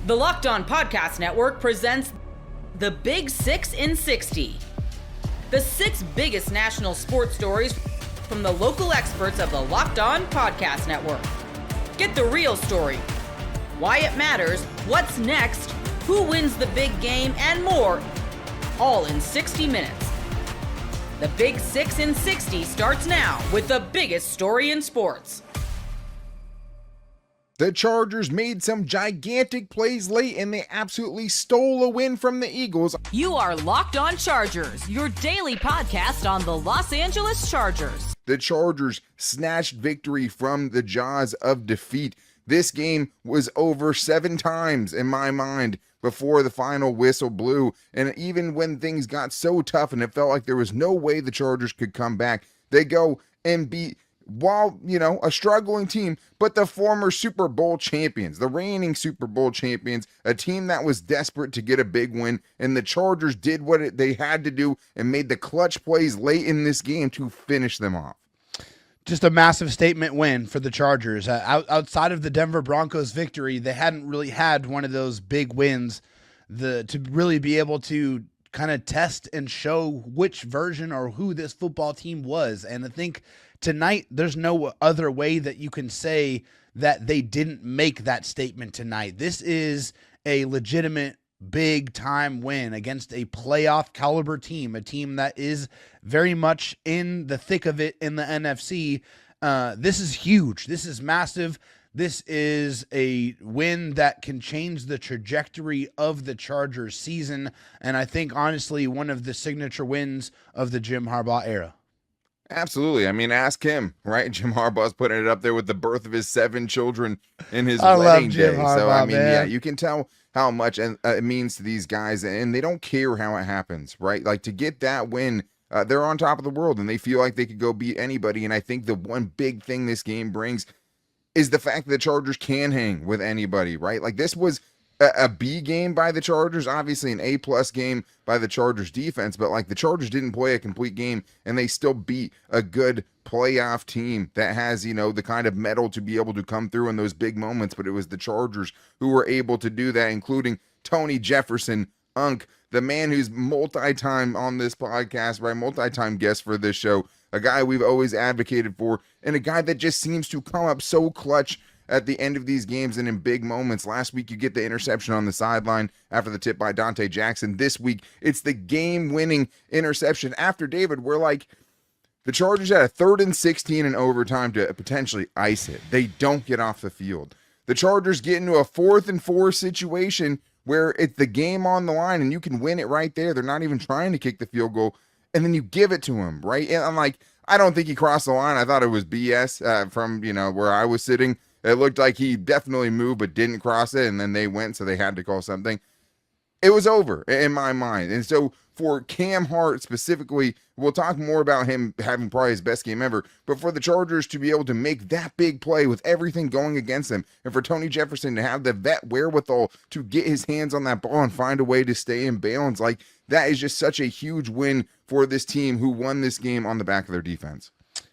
The Locked On Podcast Network presents the Big 6 in 60. The 6 biggest national sports stories from the local experts of the Locked On Podcast Network. Get the real story, why it matters, what's next, who wins the big game, and more, all in 60 minutes. The Big 6 in 60 starts now with the biggest story in sports. The Chargers made some gigantic plays late and they absolutely stole a win from the Eagles. You are Locked On Chargers, your daily podcast on the Los Angeles Chargers. The Chargers snatched victory from the jaws of defeat. This game was over 7 times in my mind before the final whistle blew. And even when things got so tough and it felt like there was no way the Chargers could come back, they go and beat, while, a struggling team, but the former Super Bowl champions, the reigning Super Bowl champions, a team that was desperate to get a big win, and the Chargers did what they had to do and made the clutch plays late in this game to finish them off. Just a massive statement win for the Chargers. Outside of the Denver Broncos victory, they hadn't really had one of those big wins to really be able to kind of test and show which version or who this football team was. And I think tonight, there's no other way that you can say that they didn't make that statement tonight. This is a legitimate big-time win against a playoff caliber team, a team that is very much in the thick of it in the NFC. This is huge. This is massive. This is a win that can change the trajectory of the Chargers season, and I think, honestly, one of the signature wins of the Jim Harbaugh era. Absolutely. I mean, ask him, right? Jim Harbaugh's putting it up there with the birth of his 7 children in his wedding day. So, I mean, yeah, you can tell how much it means to these guys, and they don't care how it happens, right? Like, to get that win, they're on top of the world, and they feel like they could go beat anybody. And I think the one big thing this game brings is the fact that the Chargers can hang with anybody, right? Like, this was a B game by the Chargers, obviously an A+ game by the Chargers defense, but like the Chargers didn't play a complete game and they still beat a good playoff team that has, the kind of metal to be able to come through in those big moments. But it was the Chargers who were able to do that, including Tony Jefferson, Unk, the man who's multi-time on this podcast, right? Multi-time guest for this show, a guy we've always advocated for, and a guy that just seems to come up so clutch at the end of these games and in big moments. Last week, you get the interception on the sideline after the tip by Dante Jackson. This week, it's the game-winning interception after David, where, like, the Chargers had a 3rd and 16 in overtime to potentially ice it. They don't get off the field. The Chargers get into a 4th and 4 situation where it's the game on the line and you can win it right there. They're not even trying to kick the field goal, and then you give it to him, right? And I'm like, I don't think he crossed the line. I thought it was BS from, where I was sitting. It looked like he definitely moved but didn't cross it, and then they went, so they had to call something. It was over in my mind. And so for Cam Hart specifically, we'll talk more about him having probably his best game ever, but for the Chargers to be able to make that big play with everything going against them, and for Tony Jefferson to have the vet wherewithal to get his hands on that ball and find a way to stay in bounds, like, that is just such a huge win for this team who won this game on the back of their defense.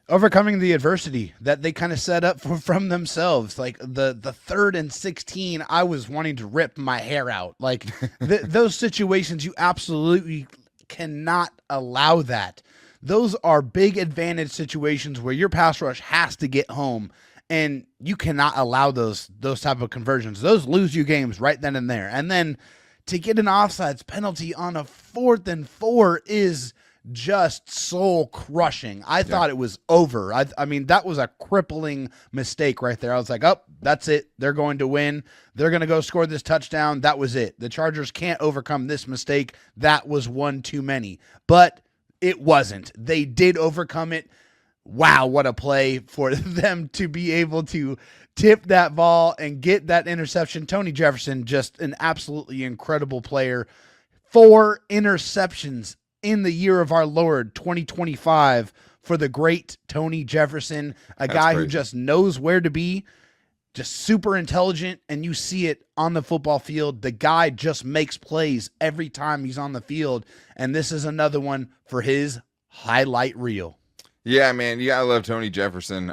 Overcoming the adversity that they kind of set up from themselves. Like the 3rd and 16, I was wanting to rip my hair out. Like those situations, you absolutely cannot allow that. Those are big advantage situations where your pass rush has to get home, and you cannot allow those type of conversions. Those lose you games right then and there. And then to get an offsides penalty on a 4th and 4 is just soul crushing. I thought it was over. I mean, that was a crippling mistake right there. I was like, oh, that's it. They're going to win. They're going to go score this touchdown. That was it. The Chargers can't overcome this mistake. That was one too many. But it wasn't. They did overcome it. Wow, what a play for them to be able to tip that ball and get that interception. Tony Jefferson, just an absolutely incredible player. 4 interceptions in the year of our Lord, 2025, for the great Tony Jefferson, a guy who just knows where to be, just super intelligent, and you see it on the football field. The guy just makes plays every time he's on the field, and this is another one for his highlight reel. Yeah, man, you gotta love Tony Jefferson.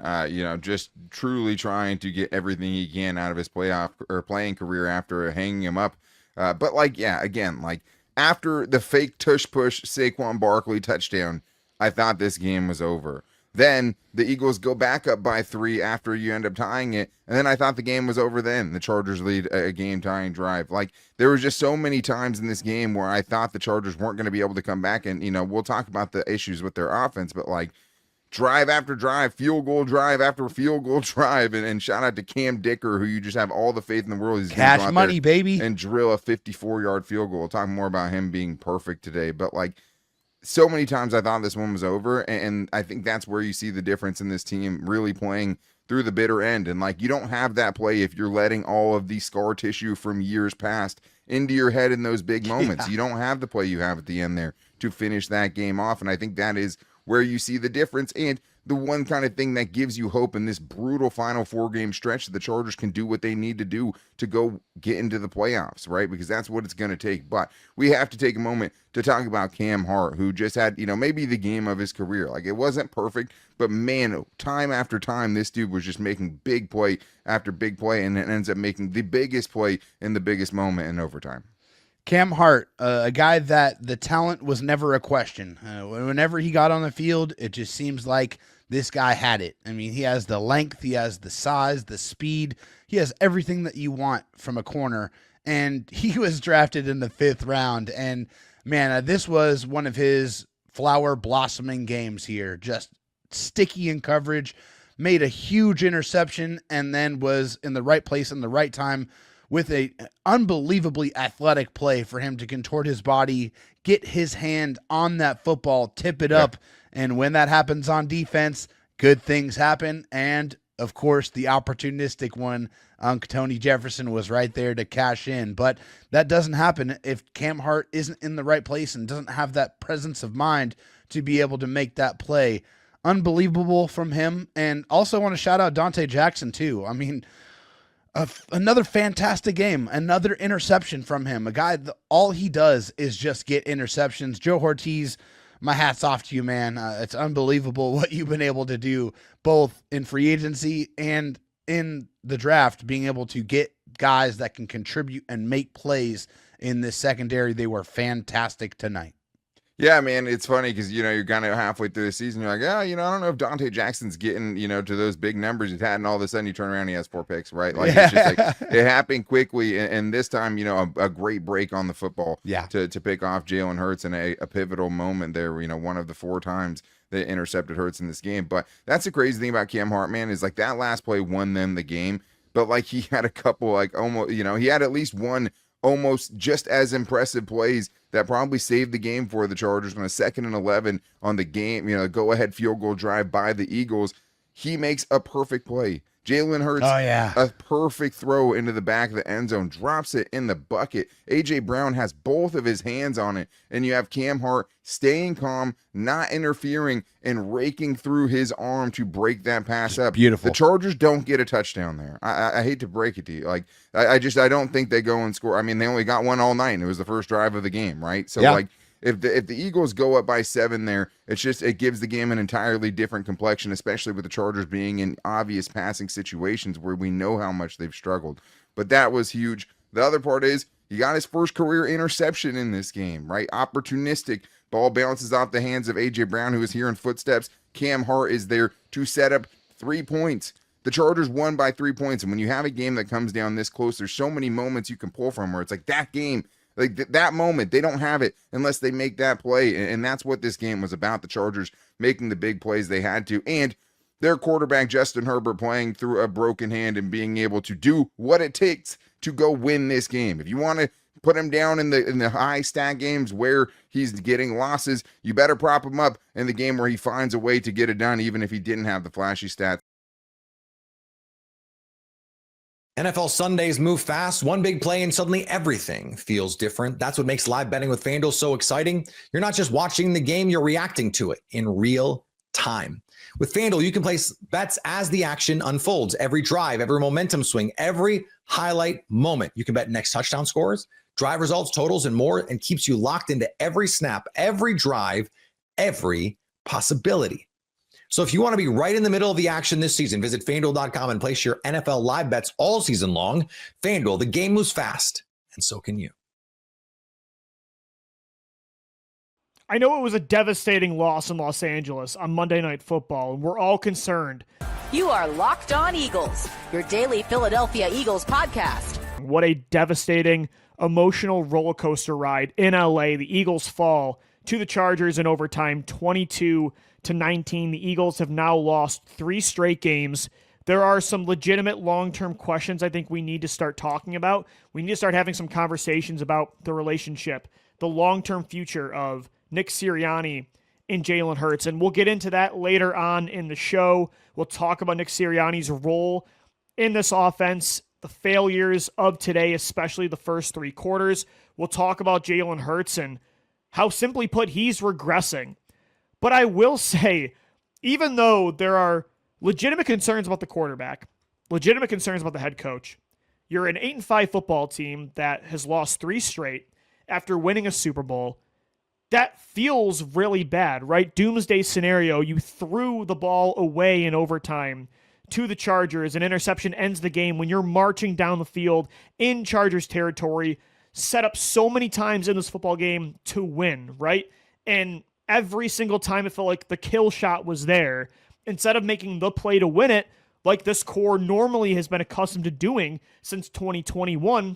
Just truly trying to get everything he can out of his playoff or playing career after hanging him up. But like, yeah, again, like after the fake tush push Saquon Barkley touchdown, I thought this game was over. Then the Eagles go back up by 3 after you end up tying it, and then I thought the game was over. Then the Chargers lead a game-tying drive. Like there was just so many times in this game where I thought the Chargers weren't going to be able to come back, and we'll talk about the issues with their offense, but like drive after drive, field goal drive after field goal drive, and shout out to Cam Dicker, who you just have all the faith in the world. He's cash money, baby, and drill a 54-yard field goal. We'll talk more about him being perfect today, but like so many times I thought this one was over, and I think that's where you see the difference in this team really playing through the bitter end. And like you don't have that play if you're letting all of the scar tissue from years past into your head in those big moments. You don't have the play you have at the end there to finish that game off, and I think that is where you see the difference and the one kind of thing that gives you hope in this brutal final 4-game stretch that the Chargers can do what they need to do to go get into the playoffs, right? Because that's what it's going to take. But we have to take a moment to talk about Cam Hart, who just had, maybe the game of his career. Like it wasn't perfect, but man, time after time, this dude was just making big play after big play, and it ends up making the biggest play in the biggest moment in overtime. Cam Hart, a guy that the talent was never a question. Whenever he got on the field, it just seems like this guy had it. I mean, he has the length, he has the size, the speed. He has everything that you want from a corner. And he was drafted in the 5th round. And, man, this was one of his flower blossoming games here. Just sticky in coverage, made a huge interception, and then was in the right place in the right time with a unbelievably athletic play for him to contort his body, get his hand on that football, tip it up. And when that happens on defense, good things happen. And, of course, the opportunistic one, Tony Jefferson, was right there to cash in. But that doesn't happen if Cam Hart isn't in the right place and doesn't have that presence of mind to be able to make that play. Unbelievable from him. And also want to shout out Dante Jackson, too. I mean, another fantastic game, another interception from him. A guy, all he does is just get interceptions. Joe Ortiz, my hat's off to you, man. It's unbelievable what you've been able to do, both in free agency and in the draft, being able to get guys that can contribute and make plays in this secondary. They were fantastic tonight. Yeah, man, it's funny because, you're kind of halfway through the season. You're like, I don't know if Dante Jackson's getting, to those big numbers he's had, and all of a sudden you turn around and he has 4 picks, right? Like, it's just like, it happened quickly. And this time, a great break on the football to pick off Jalen Hurts in a pivotal moment there, one of the 4 times that intercepted Hurts in this game. But that's the crazy thing about Cam Hart, man, is like that last play won them the game. But like he had a couple, like almost, he had at least one almost just as impressive plays that probably saved the game for the Chargers on a 2nd and 11 on the game, go-ahead field goal drive by the Eagles. He makes a perfect play. Jalen Hurts, a perfect throw into the back of the end zone, drops it in the bucket. A.J. Brown has both of his hands on it, and you have Cam Hart staying calm, not interfering, and raking through his arm to break that pass up. Beautiful. The Chargers don't get a touchdown there. I hate to break it to you. Like, I don't think they go and score. I mean, they only got one all night, and it was the first drive of the game, right? So, like, if the Eagles go up by 7 there, it gives the game an entirely different complexion, especially with the Chargers being in obvious passing situations where we know how much they've struggled. But that was huge. The other part is he got his first career interception in this game, right? Opportunistic. Ball bounces off the hands of A.J. Brown, who is hearing footsteps. Cam Hart is there to set up 3 points. The Chargers won by 3 points. And when you have a game that comes down this close, there's so many moments you can pull from where it's like that game, like that moment, they don't have it unless they make that play. And that's what this game was about. The Chargers making the big plays they had to. And their quarterback, Justin Herbert, playing through a broken hand and being able to do what it takes to go win this game. If you want to put him down in the high stat games where he's getting losses, you better prop him up in the game where he finds a way to get it done, even if he didn't have the flashy stats. NFL Sundays move fast. One big play and suddenly everything feels different. That's what makes live betting with FanDuel so exciting. You're not just watching the game, you're reacting to it in real time. With FanDuel, you can place bets as the action unfolds. Every drive, every momentum swing, every highlight moment. You can bet next touchdown scores, drive results, totals, and more, and keeps you locked into every snap, every drive, every possibility. So if you want to be right in the middle of the action this season, visit FanDuel.com and place your NFL live bets all season long. FanDuel, the game moves fast, and so can you. I know it was a devastating loss in Los Angeles on Monday Night Football, and we're all concerned. You are Locked On Eagles, your daily Philadelphia Eagles podcast. What a devastating, emotional roller coaster ride in LA. The Eagles fall to the Chargers in overtime, 22-19. The Eagles have now lost 3 straight games. There are some legitimate long-term questions I think we need to start talking about. We need to start having some conversations about the relationship, the long-term future of Nick Sirianni and Jalen Hurts. And we'll get into that later on in the show. We'll talk about Nick Sirianni's role in this offense, the failures of today, especially the first 3 quarters. We'll talk about Jalen Hurts and how, simply put, he's regressing. But I will say, even though there are legitimate concerns about the quarterback, legitimate concerns about the head coach, you're an 8-5 football team that has lost 3 straight after winning a Super Bowl. That feels really bad, right? Doomsday scenario, you threw the ball away in overtime to the Chargers. An interception ends the game when you're marching down the field in Chargers territory, set up so many times in this football game to win, right? And every single time it felt like the kill shot was there. Instead of making the play to win it, like this core normally has been accustomed to doing since 2021,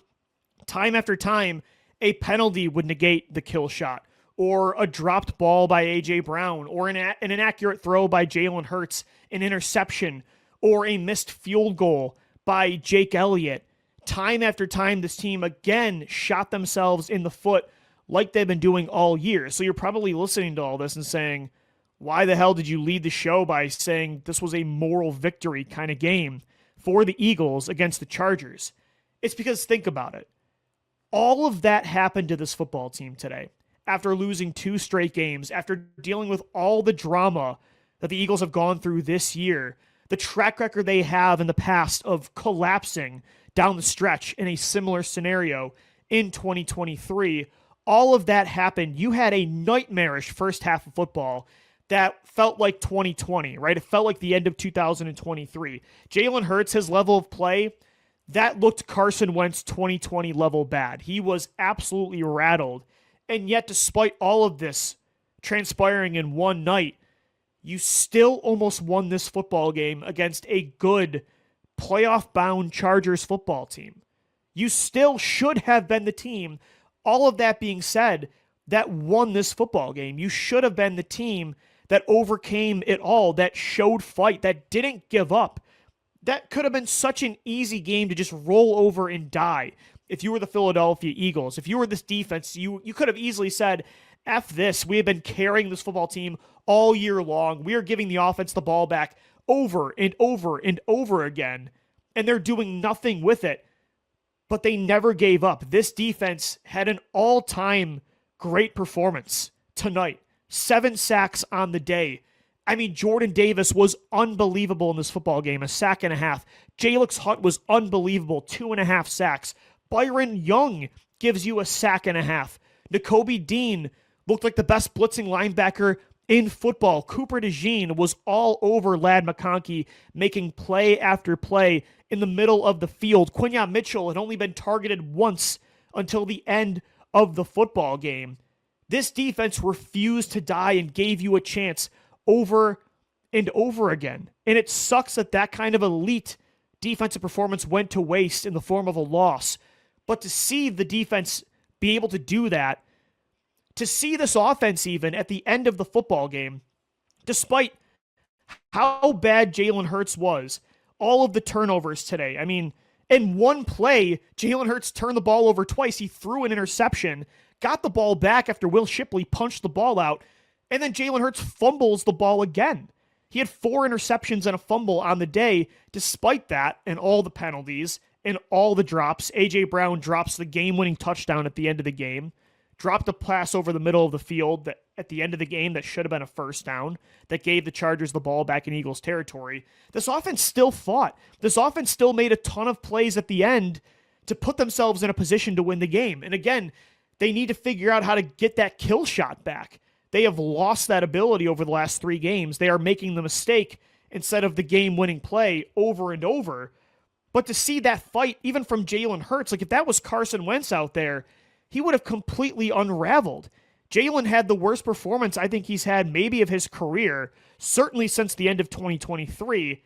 time after time, a penalty would negate the kill shot, or a dropped ball by A.J. Brown, or an inaccurate throw by Jalen Hurts, an interception, or a missed field goal by Jake Elliott. Time after time, this team again shot themselves in the foot like they've been doing all year. So you're probably listening to all this and saying, why the hell did you lead the show by saying this was a moral victory kind of game for the Eagles against the Chargers? It's because, think about it. All of that happened to this football team today. After losing 2 straight games, after dealing with all the drama that the Eagles have gone through this year, the track record they have in the past of collapsing down the stretch in a similar scenario in 2023, all of that happened. You had a nightmarish first half of football that felt like 2020, right? It felt like the end of 2023. Jalen Hurts, his level of play, that looked Carson Wentz 2020 level bad. He was absolutely rattled. And yet, despite all of this transpiring in one night, you still almost won this football game against a good playoff-bound Chargers football team. You still should have been the team, all of that being said, that won this football game. You should have been the team that overcame it all, that showed fight, that didn't give up. That could have been such an easy game to just roll over and die. If you were the Philadelphia Eagles, if you were this defense, you could have easily said, F this, we have been carrying this football team all year long. We are giving the offense the ball back over and over and over again, and they're doing nothing with it. But they never gave up. This defense had an all-time great performance tonight. 7 sacks on the day. I mean, Jordan Davis was unbelievable in this football game, 1.5 sacks. Jalix Hutt was unbelievable, 2.5 sacks. Byron Young gives you 1.5 sacks. Nakobe Dean looked like the best blitzing linebacker in football. Cooper DeJean was all over Ladd McConkey, making play after play in the middle of the field. Quinyon Mitchell had only been targeted once until the end of the football game. This defense refused to die and gave you a chance over and over again. And it sucks that that kind of elite defensive performance went to waste in the form of a loss. But to see the defense be able to do that, to see this offense even at the end of the football game, despite how bad Jalen Hurts was, all of the turnovers today. I mean, in one play, Jalen Hurts turned the ball over twice. He threw an interception, got the ball back after Will Shipley punched the ball out, and then Jalen Hurts fumbles the ball again. He had 4 interceptions and a fumble on the day. Despite that and all the penalties and all the drops, A.J. Brown drops the game-winning touchdown at the end of the game, dropped a pass over the middle of the field that at the end of the game that should have been a first down, that gave the Chargers the ball back in Eagles territory. This offense still fought. This offense still made a ton of plays at the end to put themselves in a position to win the game. And again, they need to figure out how to get that kill shot back. they have lost that ability over the last 3 games. They are making the mistake instead of the game-winning play over and over. But to see that fight, even from Jalen Hurts, like if that was Carson Wentz out there, he would have completely unraveled. Jalen had the worst performance I think he's had maybe of his career, certainly since the end of 2023.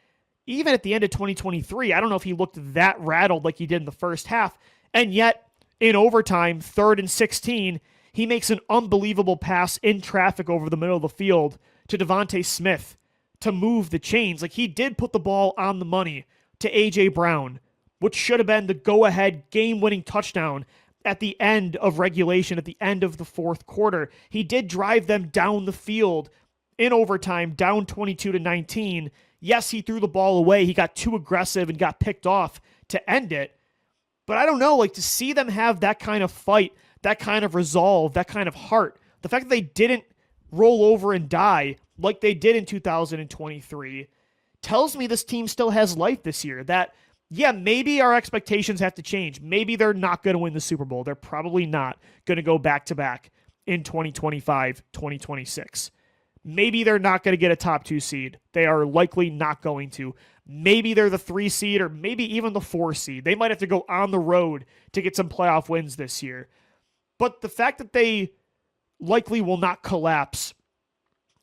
Even at the end of 2023, I don't know if he looked that rattled like he did in the first half. And yet, in overtime, 3rd and 16, he makes an unbelievable pass in traffic over the middle of the field to Devontae Smith to move the chains. Like, he did put the ball on the money to A.J. Brown, which should have been the go-ahead game-winning touchdown at the end of regulation, at the end of the 4th quarter. He did drive them down the field in overtime, down 22-19. Yes, he threw the ball away. He got too aggressive and got picked off to end it. But I don't know, like, to see them have that kind of fight, that kind of resolve, that kind of heart, the fact that they didn't roll over and die like they did in 2023 tells me this team still has life this year. That, yeah, maybe our expectations have to change. Maybe they're not going to win the Super Bowl. They're probably not going to go back-to-back in 2025, 2026. Maybe they're not going to get a top 2 seed. They are likely not going to. Maybe they're the 3 seed or maybe even the 4 seed. They might have to go on the road to get some playoff wins this year. But the fact that they likely will not collapse,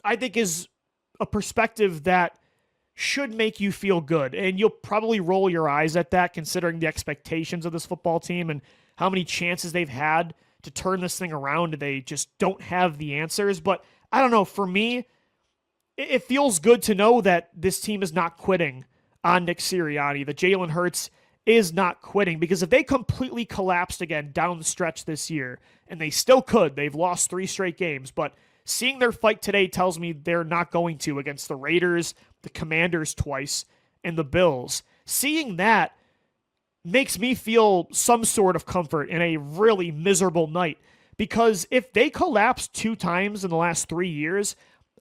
I think, is a perspective that should make you feel good. And you'll probably roll your eyes at that considering the expectations of this football team and how many chances they've had to turn this thing around. They just don't have the answers. But I don't know. For me, it feels good to know that this team is not quitting on Nick Sirianni, that Jalen Hurts is not quitting, because if they completely collapsed again down the stretch this year, and they still could, they've lost 3 straight games, but seeing their fight today tells me they're not going to against the Raiders, the Commanders twice, and the Bills. Seeing that makes me feel some sort of comfort in a really miserable night, because if they collapsed 2 times in the last 3 years,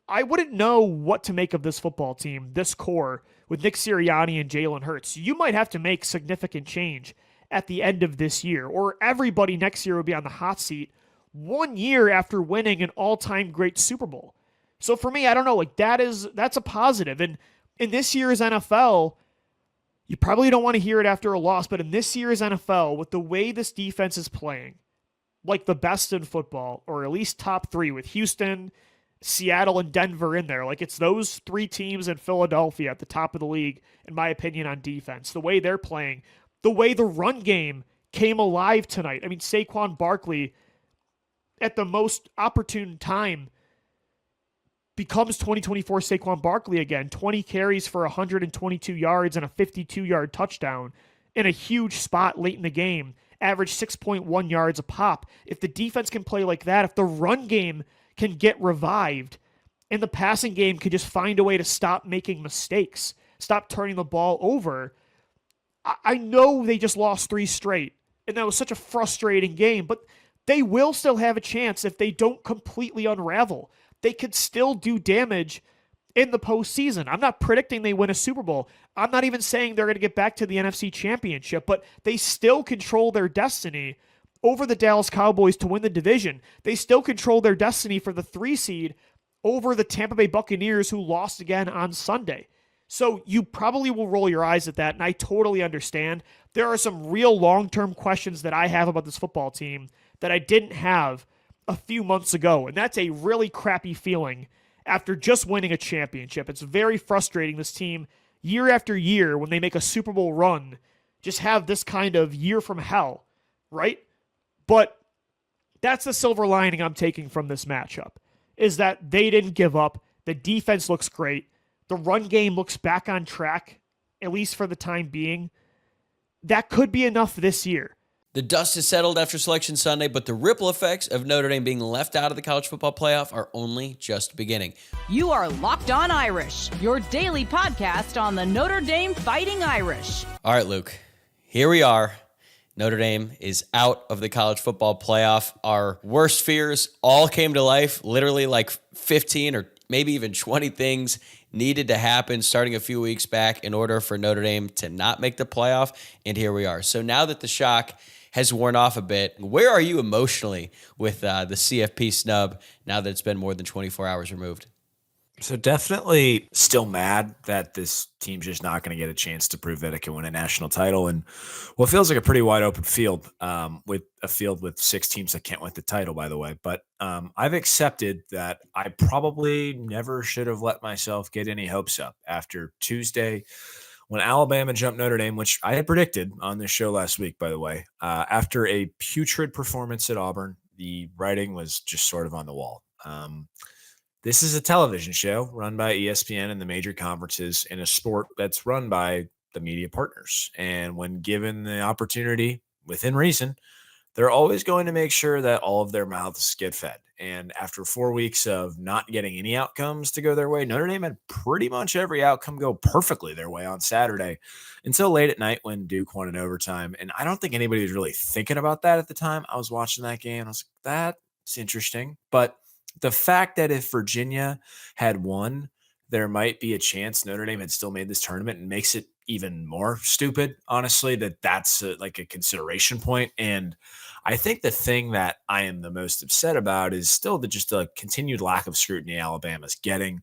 I wouldn't know what to make of this football team, this core, with Nick Sirianni and Jalen Hurts. You might have to make significant change at the end of this year, or everybody next year will be on the hot seat 1 year after winning an all-time great Super Bowl. So for me, I don't know, like that's a positive. And in this year's NFL, you probably don't want to hear it after a loss, but in this year's NFL, with the way this defense is playing, like the best in football, or at least top 3 with Houston, Seattle, and Denver in there. Like, it's those 3 teams in Philadelphia at the top of the league, in my opinion, on defense. The way they're playing, the way the run game came alive tonight. I mean, Saquon Barkley, at the most opportune time, becomes 2024 Saquon Barkley again. 20 carries for 122 yards and a 52-yard touchdown in a huge spot late in the game. Averaged 6.1 yards a pop. If the defense can play like that, if the run game can get revived, and the passing game can just find a way to stop making mistakes, stop turning the ball over. I know they just lost 3 straight, and that was such a frustrating game, but they will still have a chance if they don't completely unravel. They could still do damage in the postseason. I'm not predicting they win a Super Bowl. I'm not even saying they're going to get back to the NFC Championship, but they still control their destiny over the Dallas Cowboys to win the division. They still control their destiny for the 3 seed over the Tampa Bay Buccaneers, who lost again on Sunday. So you probably will roll your eyes at that, and I totally understand. There are some real long-term questions that I have about this football team that I didn't have a few months ago, and that's a really crappy feeling after just winning a championship. It's very frustrating, this team, year after year, when they make a Super Bowl run, just have this kind of year from hell, right? But that's the silver lining I'm taking from this matchup, is that they didn't give up. The defense looks great. The run game looks back on track, at least for the time being. That could be enough this year. The dust has settled after Selection Sunday, but the ripple effects of Notre Dame being left out of the college football playoff are only just beginning. You are Locked On Irish, your daily podcast on the Notre Dame Fighting Irish. All right, Luke, here we are. Notre Dame is out of the college football playoff. Our worst fears all came to life. Literally like 15 or maybe even 20 things needed to happen starting a few weeks back in order for Notre Dame to not make the playoff. And here we are. So now that the shock has worn off a bit. Where are you emotionally with the CFP snub now that it's been more than 24 hours removed? So definitely still mad that this team's just not going to get a chance to prove that it can win a national title. And what feels like a pretty wide open field, with a field with 6 teams that can't win the title, by the way. But I've accepted that I probably never should have let myself get any hopes up after Tuesday when Alabama jumped Notre Dame, which I had predicted on this show last week, by the way. After a putrid performance at Auburn, the writing was just sort of on the wall. This is a television show run by ESPN and the major conferences in a sport that's run by the media partners. And when given the opportunity, within reason, they're always going to make sure that all of their mouths get fed. And after 4 weeks of not getting any outcomes to go their way, Notre Dame had pretty much every outcome go perfectly their way on Saturday until late at night when Duke won in overtime. And I don't think anybody was really thinking about that at the time. I was watching that game. I was like, that's interesting. But the fact that if Virginia had won, there might be a chance Notre Dame had still made this tournament, and makes it even more stupid, honestly, that's like a consideration point. And I think the thing that I am the most upset about is still just a continued lack of scrutiny Alabama's getting.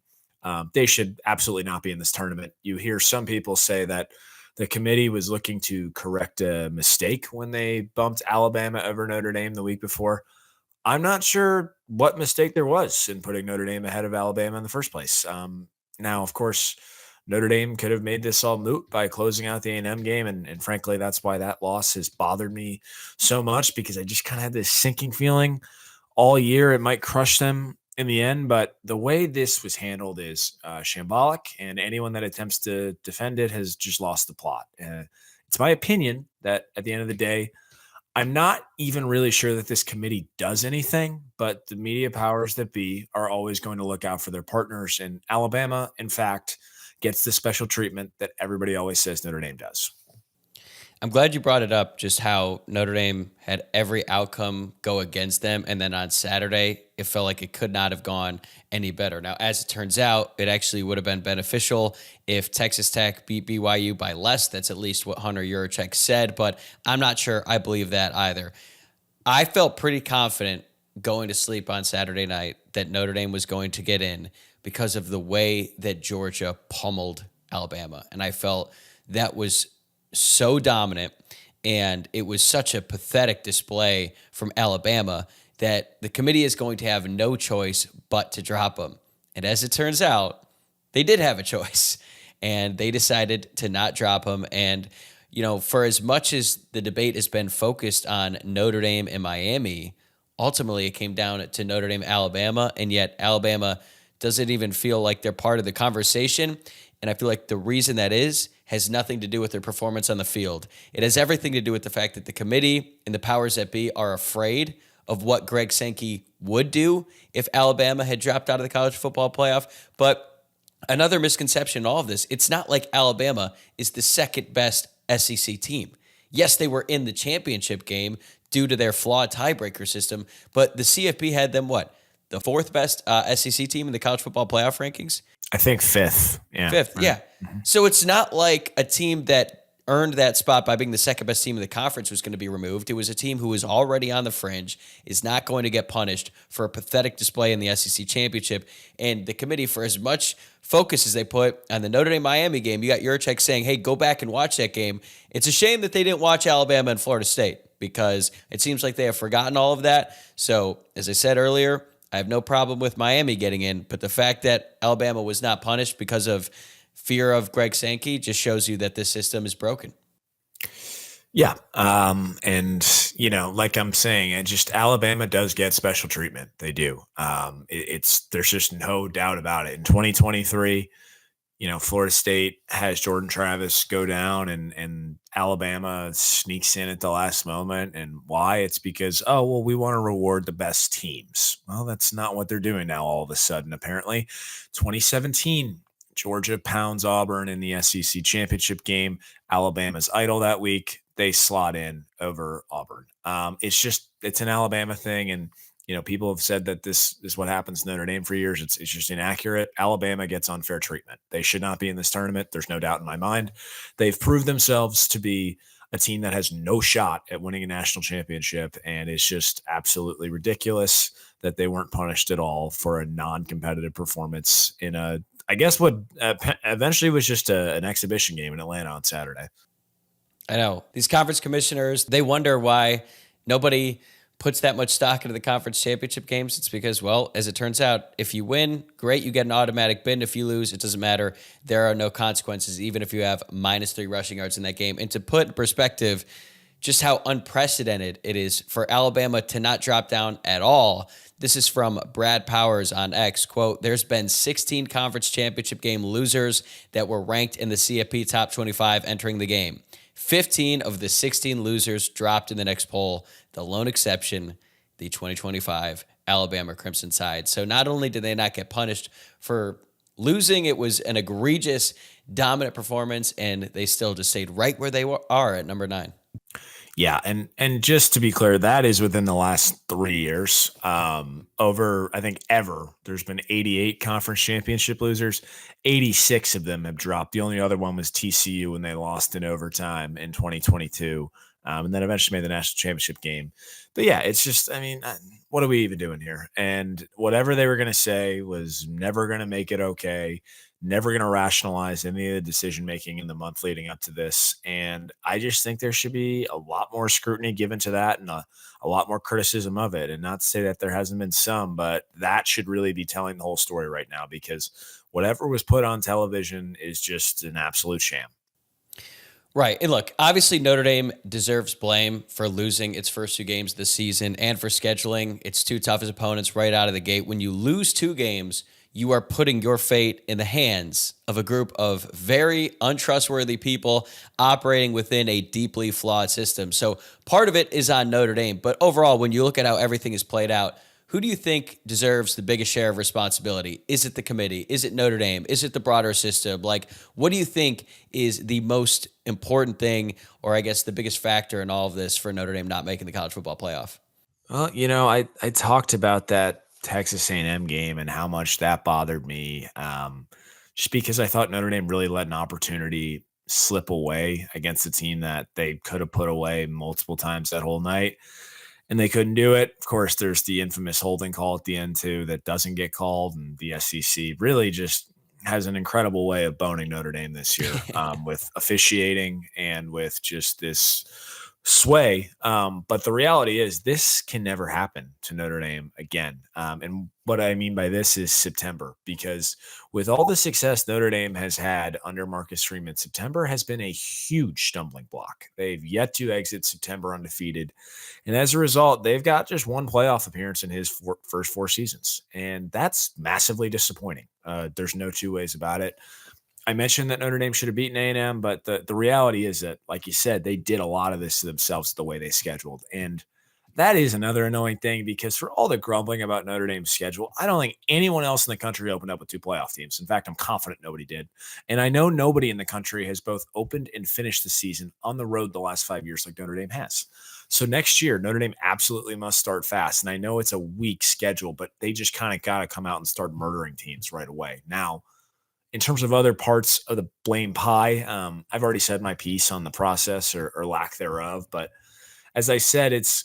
They should absolutely not be in this tournament. You hear some people say that the committee was looking to correct a mistake when they bumped Alabama over Notre Dame the week before. I'm not sure what mistake there was in putting Notre Dame ahead of Alabama in the first place. Now, of course, Notre Dame could have made this all moot by closing out the A&M game, and frankly, that's why that loss has bothered me so much, because I just kind of had this sinking feeling all year it might crush them in the end. But the way this was handled is shambolic, and anyone that attempts to defend it has just lost the plot. It's my opinion that at the end of the day, I'm not even really sure that this committee does anything, but the media powers that be are always going to look out for their partners. And Alabama, in fact, gets the special treatment that everybody always says Notre Dame does. I'm glad you brought it up, just how Notre Dame had every outcome go against them. And then on Saturday, it felt like it could not have gone any better. Now, as it turns out, it actually would have been beneficial if Texas Tech beat BYU by less. That's at least what Hunter Yurachek said, but I'm not sure I believe that either. I felt pretty confident going to sleep on Saturday night that Notre Dame was going to get in because of the way that Georgia pummeled Alabama. And I felt that was so dominant, and it was such a pathetic display from Alabama that the committee is going to have no choice but to drop them. And as it turns out, they did have a choice, and they decided to not drop them. And, you know, for as much as the debate has been focused on Notre Dame and Miami, ultimately it came down to Notre Dame, Alabama, and yet Alabama doesn't even feel like they're part of the conversation. And I feel like the reason that has nothing to do with their performance on the field. It has everything to do with the fact that the committee and the powers that be are afraid of what Greg Sankey would do if Alabama had dropped out of the college football playoff. But another misconception in all of this, it's not like Alabama is the second best SEC team. Yes, they were in the championship game due to their flawed tiebreaker system, but the CFP had them what? The fourth best SEC team in the college football playoff rankings? I think fifth. Yeah. Fifth, yeah. So it's not like a team that earned that spot by being the second best team in the conference was going to be removed. It was a team who was already on the fringe, is not going to get punished for a pathetic display in the SEC championship. And the committee, for as much focus as they put on the Notre Dame-Miami game, you got Yurachek saying, hey, go back and watch that game. It's a shame that they didn't watch Alabama and Florida State, because it seems like they have forgotten all of that. So, as I said earlier, I have no problem with Miami getting in, but the fact that Alabama was not punished because of fear of Greg Sankey just shows you that this system is broken. Yeah. And, you know, like I'm saying, Alabama does get special treatment. They do. There's just no doubt about it. In 2023, you know, Florida State has Jordan Travis go down, and Alabama sneaks in at the last moment. And why? It's because, we want to reward the best teams. Well, that's not what they're doing now all of a sudden, apparently. 2017, Georgia pounds Auburn in the SEC championship game. Alabama's idle that week. They slot in over Auburn. It's an Alabama thing. And, you know, people have said that this is what happens to Notre Dame for years. It's just inaccurate. Alabama gets unfair treatment. They should not be in this tournament. There's no doubt in my mind. They've proved themselves to be a team that has no shot at winning a national championship. And it's just absolutely ridiculous that they weren't punished at all for a non-competitive performance in I guess what eventually was just an exhibition game in Atlanta on Saturday. I know. These conference commissioners, they wonder why nobody puts that much stock into the conference championship games. It's because, well, as it turns out, if you win, great, you get an automatic bid. If you lose, it doesn't matter. There are no consequences, even if you have -3 rushing yards in that game. And to put in perspective just how unprecedented it is for Alabama to not drop down at all, this is from Brad Powers on X. Quote, there's been 16 conference championship game losers that were ranked in the CFP top 25 entering the game. 15 of the 16 losers dropped in the next poll. The lone exception, the 2025 Alabama Crimson Tide. So not only did they not get punished for losing, it was an egregious, dominant performance, and they still just stayed right where they are at number 9. Yeah, and just to be clear, that is within the last 3 years. Over, I think, ever, there's been 88 conference championship losers. 86 of them have dropped. The only other one was TCU when they lost in overtime in 2022, and then eventually made the national championship game. But yeah, it's just, I mean, what are we even doing here? And whatever they were going to say was never going to make it okay. Never going to rationalize any of the decision-making in the month leading up to this. And I just think there should be a lot more scrutiny given to that and a lot more criticism of it. And not to say that there hasn't been some, but that should really be telling the whole story right now, because whatever was put on television is just an absolute sham. Right. And look, obviously Notre Dame deserves blame for losing its first 2 games this season and for scheduling its 2 toughest opponents right out of the gate. When you lose 2 games, you are putting your fate in the hands of a group of very untrustworthy people operating within a deeply flawed system. So part of it is on Notre Dame. But overall, when you look at how everything is played out, who do you think deserves the biggest share of responsibility? Is it the committee? Is it Notre Dame? Is it the broader system? Like, what do you think is the most important thing, or I guess the biggest factor in all of this for Notre Dame not making the college football playoff? Well, I talked about that Texas A&M game and how much that bothered me, just because I thought Notre Dame really let an opportunity slip away against a team that they could have put away multiple times that whole night, and they couldn't do it. Of course, there's the infamous holding call at the end too that doesn't get called, and the SEC really just has an incredible way of boning Notre Dame this year with officiating and with just this sway. But the reality is this can never happen to Notre Dame again. And what I mean by this is September, because with all the success Notre Dame has had under Marcus Freeman, September has been a huge stumbling block. They've yet to exit September undefeated. And as a result, they've got just 1 playoff appearance in his first 4 seasons. And that's massively disappointing. There's no 2 ways about it. I mentioned that Notre Dame should have beaten A&M, but the reality is that, like you said, they did a lot of this to themselves the way they scheduled. And that is another annoying thing, because for all the grumbling about Notre Dame's schedule, I don't think anyone else in the country opened up with 2 playoff teams. In fact, I'm confident nobody did. And I know nobody in the country has both opened and finished the season on the road the last 5 years like Notre Dame has. So next year, Notre Dame absolutely must start fast. And I know it's a weak schedule, but they just kind of got to come out and start murdering teams right away. Now, in terms of other parts of the blame pie, I've already said my piece on the process or lack thereof. But as I said, it's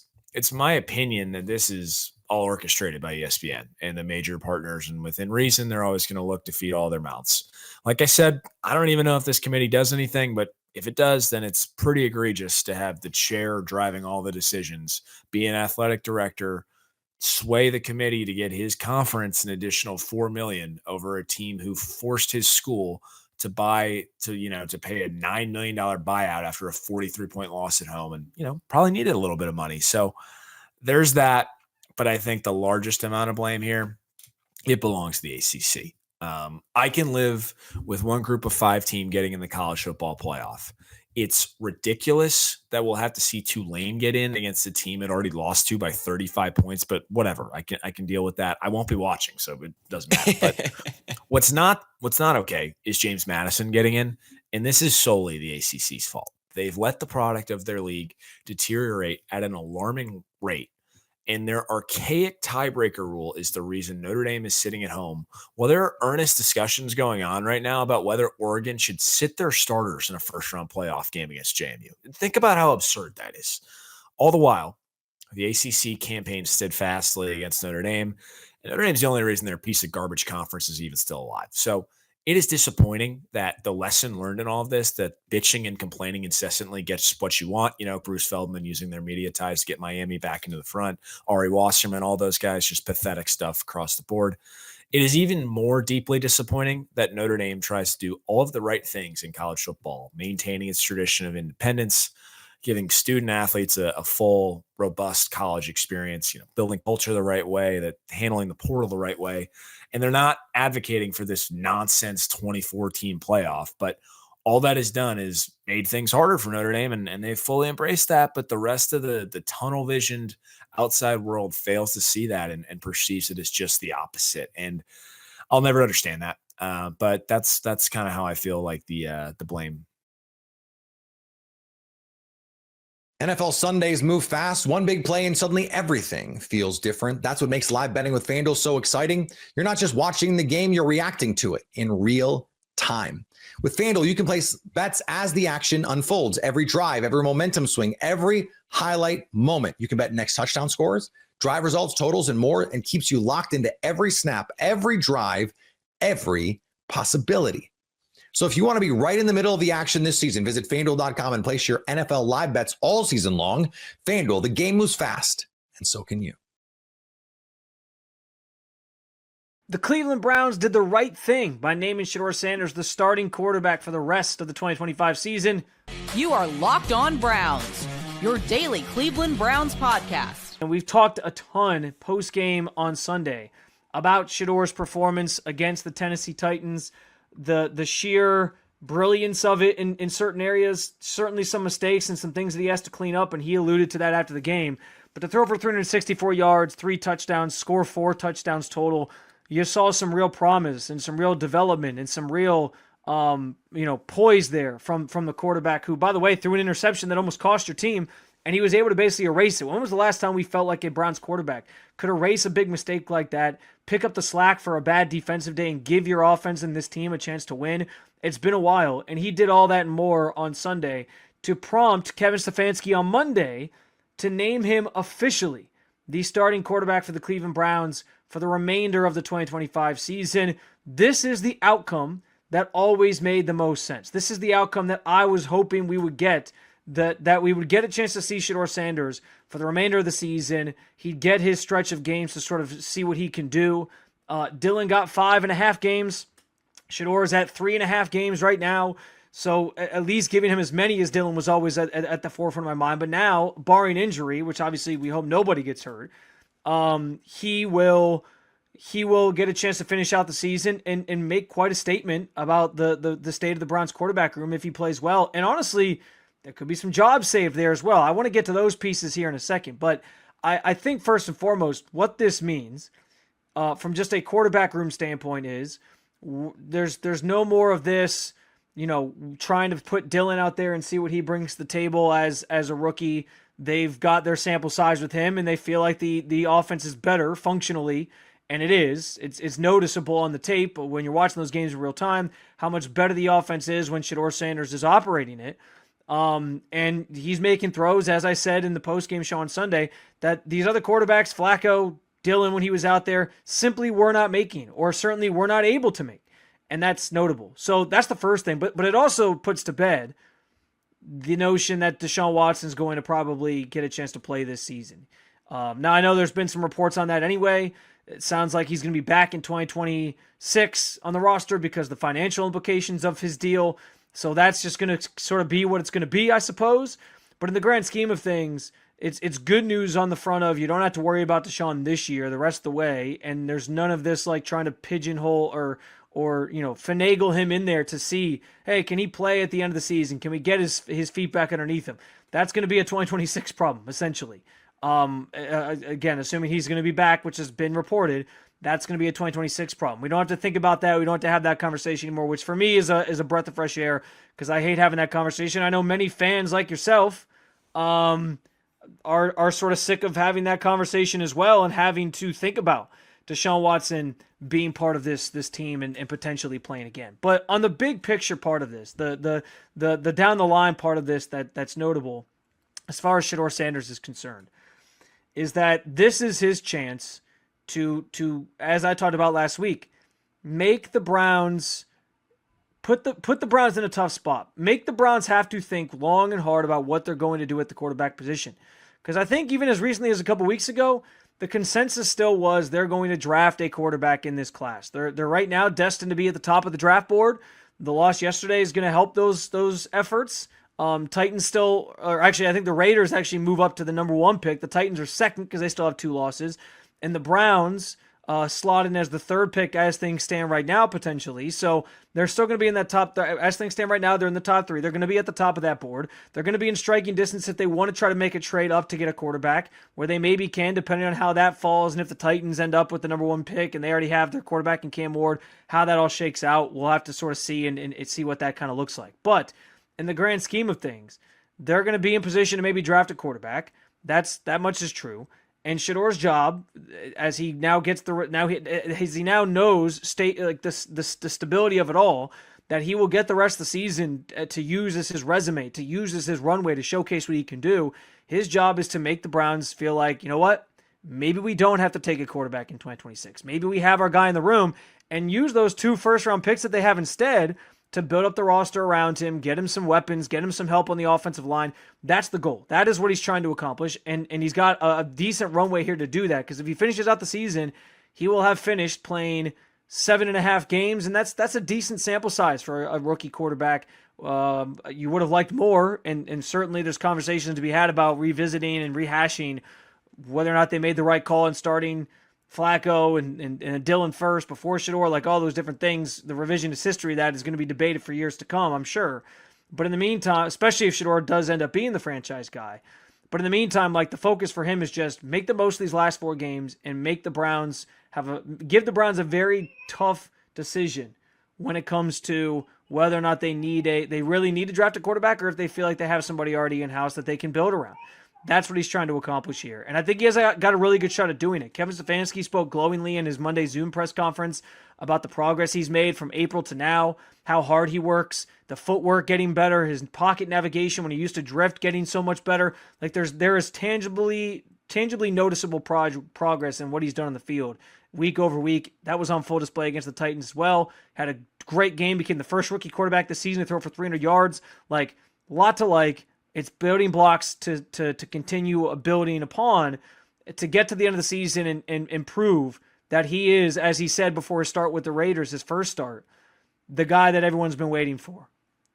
my opinion that this is all orchestrated by ESPN and the major partners. And within reason, they're always going to look to feed all their mouths. Like I said, I don't even know if this committee does anything, but if it does, then it's pretty egregious to have the chair driving all the decisions be an athletic director, sway the committee to get his conference an additional $4 million over a team who forced his school to pay a $9 million buyout after a 43-point loss at home, and probably needed a little bit of money. So there's that. But I think the largest amount of blame here, it belongs to the ACC. I can live with one group of 5 team getting in the college football playoff. It's ridiculous that we'll have to see Tulane get in against a team it already lost to by 35 points, but whatever. I can deal with that. I won't be watching, so it doesn't matter. But what's not okay is James Madison getting in, and this is solely the ACC's fault. They've let the product of their league deteriorate at an alarming rate. and their archaic tiebreaker rule is the reason Notre Dame is sitting at home. Well, there are earnest discussions going on right now about whether Oregon should sit their starters in a first-round playoff game against JMU. Think about how absurd that is. All the while, the ACC campaigned steadfastly against Notre Dame, and Notre Dame's the only reason their piece of garbage conference is even still alive. So it is disappointing that the lesson learned in all of this, that bitching and complaining incessantly gets what you want. Bruce Feldman using their media ties to get Miami back into the front, Ari Wasserman, all those guys, just pathetic stuff across the board. It is even more deeply disappointing that Notre Dame tries to do all of the right things in college football, maintaining its tradition of independence, giving student athletes a full, robust college experience, building culture the right way, that handling the portal the right way. And they're not advocating for this nonsense 24-team playoff, but all that has done is made things harder for Notre Dame, and they fully embraced that. But the rest of the tunnel-visioned outside world fails to see that and perceives it as just the opposite. And I'll never understand that. But that's kind of how I feel like the blame. NFL Sundays move fast. One big play and suddenly everything feels different. That's what makes live betting with FanDuel so exciting. You're not just watching the game, you're reacting to it in real time. With FanDuel, you can place bets as the action unfolds. Every drive, every momentum swing, every highlight moment. You can bet next touchdown scores, drive results, totals, and more, and keeps you locked into every snap, every drive, every possibility. So if you want to be right in the middle of the action this season, visit FanDuel.com and place your NFL live bets all season long. FanDuel, the game moves fast, and so can you. The Cleveland Browns did the right thing by naming Shedeur Sanders the starting quarterback for the rest of the 2025 season. You are Locked On Browns, your daily Cleveland Browns podcast. And we've talked a ton post-game on Sunday about Shedeur's performance against the Tennessee Titans, the sheer brilliance of it in certain areas, certainly some mistakes and some things that he has to clean up, and he alluded to that after the game. But to throw for 364 yards, 3 touchdowns, score 4 touchdowns total, you saw some real promise and some real development and some real poise there from the quarterback, who, by the way, threw an interception that almost cost your team, and he was able to basically erase it. When was the last time we felt like a Browns quarterback could erase a big mistake like that, pick up the slack for a bad defensive day, and give your offense and this team a chance to win? It's been a while, and he did all that and more on Sunday to prompt Kevin Stefanski on Monday to name him officially the starting quarterback for the Cleveland Browns for the remainder of the 2025 season. This is the outcome that always made the most sense. This is the outcome that I was hoping we would get, that we would get a chance to see Shedeur Sanders for the remainder of the season. He'd get his stretch of games to sort of see what he can do. Dylan got 5.5 games. Shedeur is at 3.5 games right now. So at least giving him as many as Dylan was always at the forefront of my mind. But now, barring injury, which obviously we hope nobody gets hurt, he will get a chance to finish out the season and make quite a statement about the state of the Browns quarterback room if he plays well. And honestly, there could be some jobs saved there as well. I want to get to those pieces here in a second. But I think first and foremost, what this means from just a quarterback room standpoint is there's no more of this, trying to put Dylan out there and see what he brings to the table as a rookie. They've got their sample size with him, and they feel like the offense is better functionally, and it is. It's noticeable on the tape when you're watching those games in real time how much better the offense is when Shedeur Sanders is operating it. And he's making throws, as I said in the post-game show on Sunday, that these other quarterbacks, Flacco, Dylan, when he was out there, simply were not making, or certainly were not able to make. And that's notable. So that's the first thing. But it also puts to bed the notion that Deshaun Watson's going to probably get a chance to play this season. Now, I know there's been some reports on that anyway. It sounds like he's going to be back in 2026 on the roster because of the financial implications of his deal. So that's just going to sort of be what it's going to be, I suppose. But in the grand scheme of things, it's good news on the front of you don't have to worry about Deshaun this year, the rest of the way. And there's none of this like trying to pigeonhole or finagle him in there to see, hey, can he play at the end of the season? Can we get his feet back underneath him? That's going to be a 2026 problem, essentially. Again, assuming he's going to be back, which has been reported, that's going to be a 2026 problem. We don't have to think about that. We don't have to have that conversation anymore, which for me is a breath of fresh air because I hate having that conversation. I know many fans like yourself are sort of sick of having that conversation as well and having to think about Deshaun Watson being part of this team and potentially playing again. But on the big picture part of this, the down the line part of this that's notable, as far as Shedeur Sanders is concerned, is that this is his chance to as I talked about last week, make the Browns put the Browns in a tough spot. Make the Browns have to think long and hard about what they're going to do at the quarterback position. Because I think even as recently as a couple weeks ago, the consensus still was they're going to draft a quarterback in this class. They're right now destined to be at the top of the draft board. The loss yesterday is going to help those efforts. Titans still, or actually I think the Raiders actually move up to the number 1 pick. The Titans are second because they still have 2 losses. And the Browns slot in as the 3rd pick as things stand right now, potentially. So they're still going to be in that top, as things stand right now, they're in the top 3. They're going to be at the top of that board. They're going to be in striking distance if they want to try to make a trade up to get a quarterback, where they maybe can, depending on how that falls. And if the Titans end up with the number 1 pick and they already have their quarterback in Cam Ward, how that all shakes out, we'll have to sort of see and see what that kind of looks like. But in the grand scheme of things, they're going to be in position to maybe draft a quarterback. That much is true. And Shedeur's job, as he now gets he now knows the stability of it all, that he will get the rest of the season to use as his resume, to use as his runway to showcase what he can do. His job is to make the Browns feel like, you know what, maybe we don't have to take a quarterback in 2026. Maybe we have our guy in the room, and use those 2 first-round picks that they have instead to build up the roster around him, get him some weapons, get him some help on the offensive line. That's the goal. That is what he's trying to accomplish, and he's got a decent runway here to do that, because if he finishes out the season, he will have finished playing 7.5 games, and that's a decent sample size for a rookie quarterback. You would have liked more, and certainly there's conversations to be had about revisiting and rehashing whether or not they made the right call in starting Flacco and Dylan first before Shedeur, like all those different things. The revisionist history of that is going to be debated for years to come, I'm sure. But in the meantime, especially if Shedeur does end up being the franchise guy, but in the meantime, like, the focus for him is just make the most of these last 4 games and make the Browns give the Browns a very tough decision when it comes to whether or not they really need to draft a quarterback, or if they feel like they have somebody already in house that they can build around. That's what he's trying to accomplish here. And I think he has got a really good shot at doing it. Kevin Stefanski spoke glowingly in his Monday Zoom press conference about the progress he's made from April to now, how hard he works, the footwork getting better, his pocket navigation when he used to drift getting so much better. Like, there is tangibly noticeable progress in what he's done on the field week over week. That was on full display against the Titans as well. Had a great game, became the first rookie quarterback this season to throw for 300 yards. Like, a lot to like. It's building blocks to continue building upon to get to the end of the season and prove that he is, as he said before his start with the Raiders, his first start, the guy that everyone's been waiting for.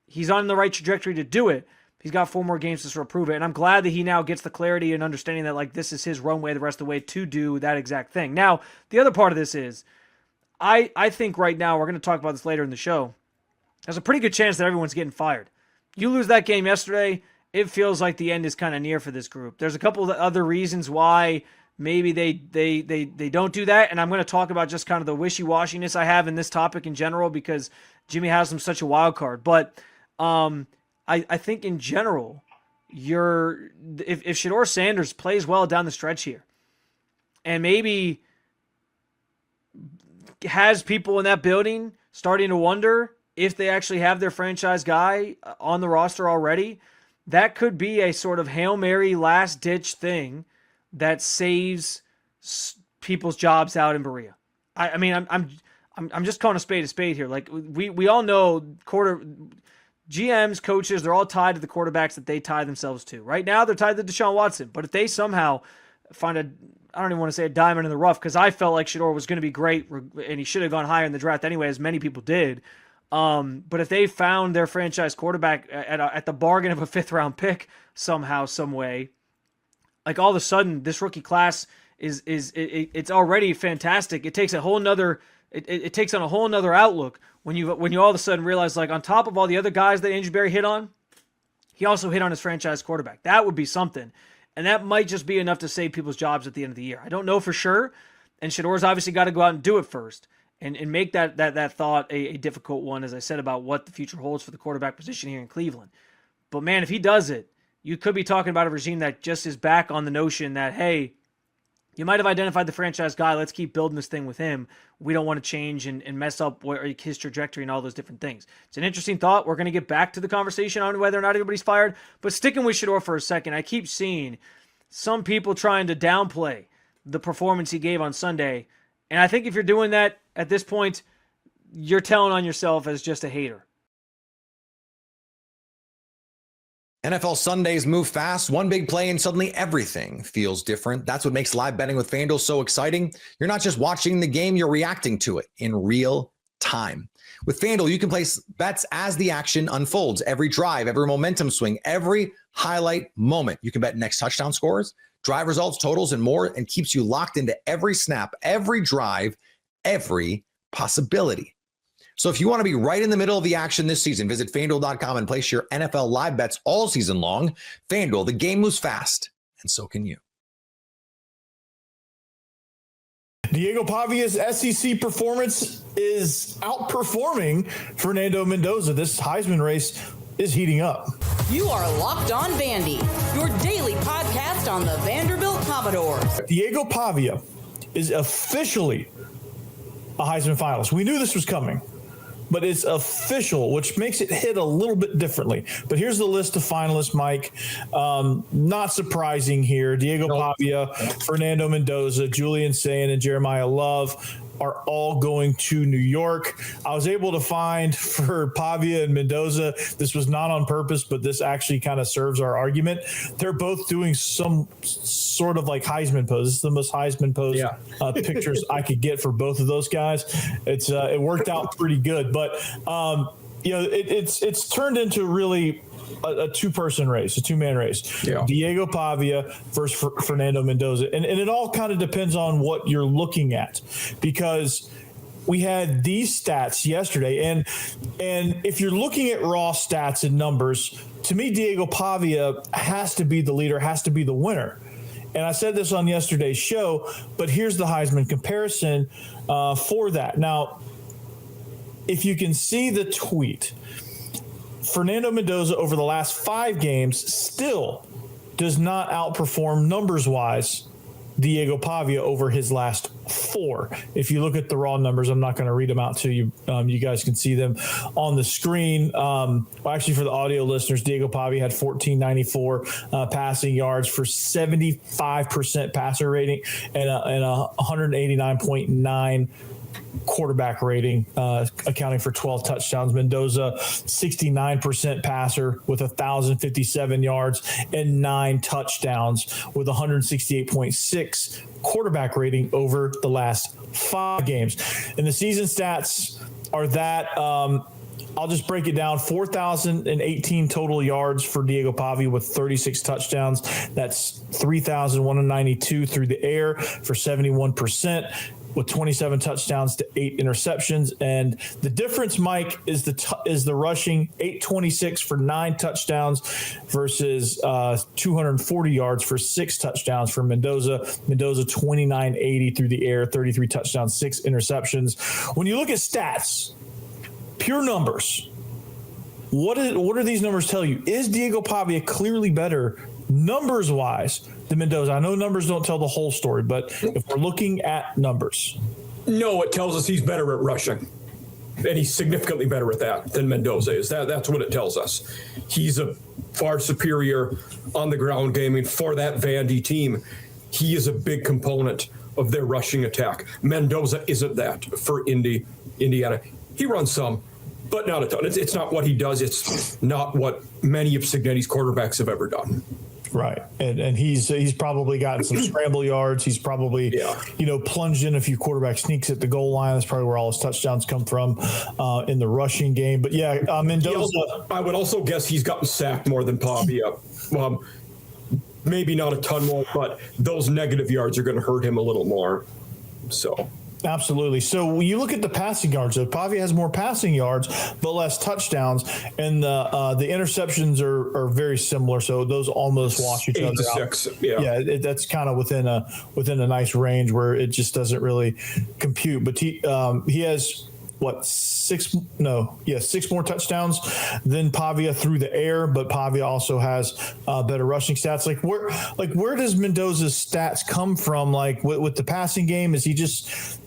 He's on the right trajectory to do it. He's got 4 more games to sort of prove it. And I'm glad that he now gets the clarity and understanding that, like, this is his runway the rest of the way to do that exact thing. Now, the other part of this is, I think right now, we're going to talk about this later in the show, there's a pretty good chance that everyone's getting fired. You lose that game yesterday, it feels like the end is kind of near for this group. There's a couple of other reasons why maybe they don't do that, and I'm going to talk about just kind of the wishy-washiness I have in this topic in general, because Jimmy Haslam's such a wild card. But I think in general, if Shedeur Sanders plays well down the stretch here, and maybe has people in that building starting to wonder if they actually have their franchise guy on the roster already, that could be a sort of Hail Mary last-ditch thing that saves people's jobs out in Berea. I mean, I'm just calling a spade here. Like, we all know GMs, coaches, they're all tied to the quarterbacks that they tie themselves to. Right now, they're tied to Deshaun Watson. But if they somehow find I don't even want to say a diamond in the rough, because I felt like Shedeur was going to be great, and he should have gone higher in the draft anyway, as many people did. But if they found their franchise quarterback at the bargain of a 5th-round pick somehow, some way, like, all of a sudden this rookie class it's already fantastic. It takes a whole nother it takes on a whole nother outlook when you all of a sudden realize, like, on top of all the other guys that Andrew Berry hit on, he also hit on his franchise quarterback. That would be something, and that might just be enough to save people's jobs at the end of the year. I don't know for sure, and Shedeur's obviously got to go out and do it first. And make that thought a difficult one, as I said, about what the future holds for the quarterback position here in Cleveland. But, man, if he does it, you could be talking about a regime that just is back on the notion that, hey, you might have identified the franchise guy. Let's keep building this thing with him. We don't want to change and mess up his trajectory and all those different things. It's an interesting thought. We're going to get back to the conversation on whether or not everybody's fired. But sticking with Shedeur for a second, I keep seeing some people trying to downplay the performance he gave on Sunday. And I think if you're doing that at this point, you're telling on yourself as just a hater. NFL Sundays move fast. One big play and suddenly everything feels different. That's what makes live betting with FanDuel so exciting. You're not just watching the game, you're reacting to it in real time. With FanDuel, you can place bets as the action unfolds. Every drive, every momentum swing, every highlight moment. You can bet next touchdown scores, drive results, totals, and more, and keeps you locked into every snap, every drive, every possibility. So if you want to be right in the middle of the action this season, visit FanDuel.com and place your NFL live bets all season long. FanDuel, the game moves fast, and so can you. Diego Pavia's SEC performance is outperforming Fernando Mendoza. This Heisman race is heating up. You are Locked On Vandy, your daily podcast on the Vanderbilt Commodores. Diego Pavia is officially a Heisman finalist. We knew this was coming, but it's official, which makes it hit a little bit differently. But here's the list of finalists, Mike. Not surprising here. Diego Pavia, Fernando Mendoza, Julian Sayin, and Jeremiah Love are all going to New York. I was able to find for Pavia and Mendoza, this was not on purpose, but this actually kind of serves our argument. They're both doing some sort of like Heisman pose. This is the most Heisman pose pictures I could get for both of those guys. It worked out pretty good, but it's turned into really a two-person race, a two-man race. Yeah. Diego Pavia versus Fernando Mendoza. And it all kind of depends on what you're looking at, because we had these stats yesterday. And if you're looking at raw stats and numbers, to me, Diego Pavia has to be the leader, has to be the winner. And I said this on yesterday's show, but here's the Heisman comparison for that. Now, if you can see the tweet, Fernando Mendoza over the last 5 games still does not outperform numbers-wise Diego Pavia over his last 4. If you look at the raw numbers, I'm not going to read them out to you. You guys can see them on the screen. Actually, for the audio listeners, Diego Pavia had 1494 passing yards for 75% passer rating and a 189.9 quarterback rating, accounting for 12 touchdowns. Mendoza, 69% passer with 1,057 yards and 9 touchdowns with 168.6 quarterback rating over the last 5 games. And the season stats are that I'll just break it down. 4,018 total yards for Diego Pavia with 36 touchdowns. That's 3,192 through the air for 71%. With 27 touchdowns to 8 interceptions. And the difference, Mike, is the rushing, 826 for 9 touchdowns versus 240 yards for 6 touchdowns for Mendoza. Mendoza 2980 through the air, 33 touchdowns, 6 interceptions. When you look at stats, pure numbers, what do these numbers tell you? Is Diego Pavia clearly better numbers-wise than Mendoza? I know numbers don't tell the whole story, but if we're looking at numbers. No, it tells us he's better at rushing. And he's significantly better at that than Mendoza is. That's what it tells us. He's a far superior on the ground game. And for that Vandy team, he is a big component of their rushing attack. Mendoza isn't that for Indiana. He runs some, but not a ton. It's not what he does. It's not what many of Cignetti's quarterbacks have ever done. Right. And he's probably gotten some scramble yards. He's probably, plunged in a few quarterback sneaks at the goal line. That's probably where all his touchdowns come from in the rushing game. But Mendoza. I would also guess he's gotten sacked more than Pavia. Maybe not a ton more, but those negative yards are going to hurt him a little more. So. Absolutely. So when you look at the passing yards, so Pavia has more passing yards, but less touchdowns, and the interceptions are very similar. So those almost wash each other out. 6, yeah. That's kind of within a nice range where it just doesn't really compute. But he has six more touchdowns than Pavia through the air, but Pavia also has better rushing stats. Where does Mendoza's stats come from? Like with the passing game, is he just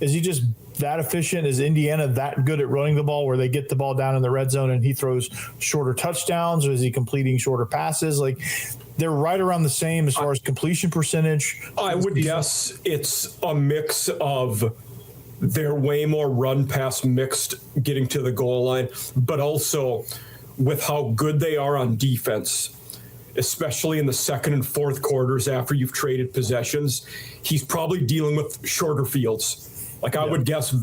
that efficient? Is Indiana that good at running the ball where they get the ball down in the red zone and he throws shorter touchdowns, or is he completing shorter passes? Like, they're right around the same as far as completion percentage. I would guess it's a mix of they're way more run pass mixed getting to the goal line, but also with how good they are on defense, especially in the second and fourth quarters after you've traded possessions, he's probably dealing with shorter fields. Like, I would guess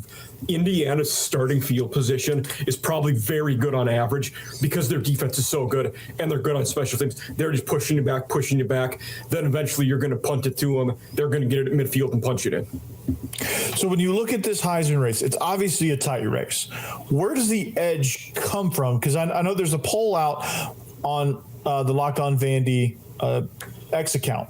Indiana's starting field position is probably very good on average because their defense is so good and they're good on special teams. They're just pushing you back. Then eventually you're going to punt it to them. They're going to get it at midfield and punch it in. So when you look at this Heisman race, it's obviously a tight race. Where does the edge come from? Because I know there's a poll out on the Locked On Vandy X account.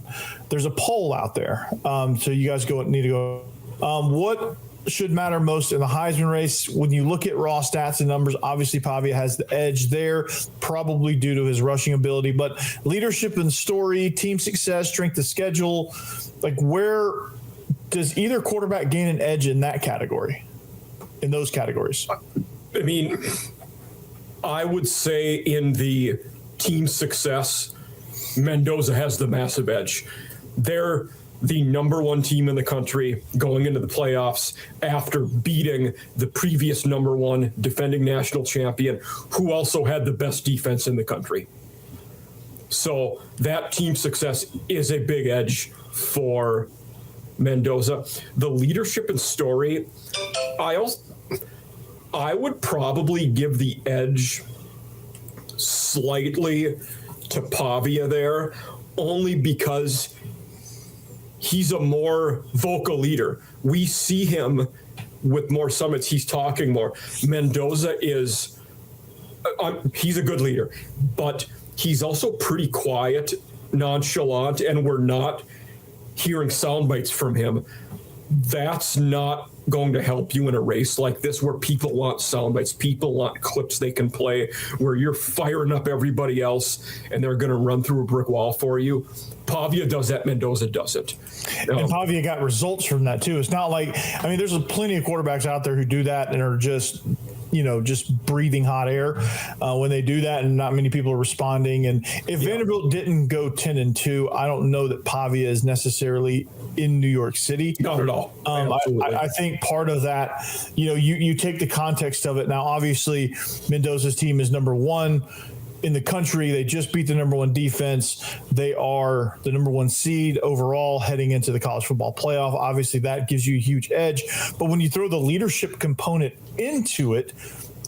There's a poll out there. So you guys need to go. What should matter most in the Heisman race? When you look at raw stats and numbers, obviously Pavia has the edge there, probably due to his rushing ability, but leadership and story, team success, strength of schedule, like, where does either quarterback gain an edge in that category, in those categories? I mean, I would say in the team success, Mendoza has the massive edge. They're the number one team in the country going into the playoffs after beating the previous number one defending national champion, who also had the best defense in the country. So that team success is a big edge for Mendoza. The leadership and story, I would probably give the edge slightly to Pavia there, only because he's a more vocal leader. We see him with more summits. He's talking more. Mendoza is, he's a good leader, but he's also pretty quiet, nonchalant, and we're not hearing sound bites from him. That's not going to help you in a race like this, where people want sound bites, people want clips they can play, where you're firing up everybody else and they're going to run through a brick wall for you. Pavia does that, Mendoza doesn't. And Pavia got results from that too. It's not like, I mean, there's plenty of quarterbacks out there who do that and are just breathing hot air when they do that, and not many people are responding. And if Vanderbilt didn't go 10-2, I don't know that Pavia is necessarily in New York City. Not at all. I think part of that, you take the context of it. Now, obviously, Mendoza's team is number one in the country. They just beat the number one defense. They are the number one seed overall heading into the college football playoff. Obviously, that gives you a huge edge. But when you throw the leadership component into it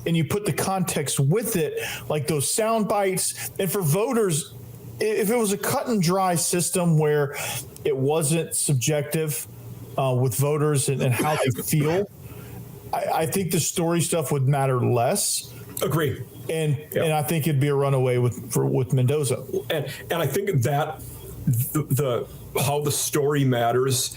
and you put the context with it, like those sound bites, and for voters, if it was a cut and dry system where it wasn't subjective with voters and how they feel, I think the story stuff would matter less. Agree. And I think it'd be a runaway with Mendoza. And I think that the how the story matters.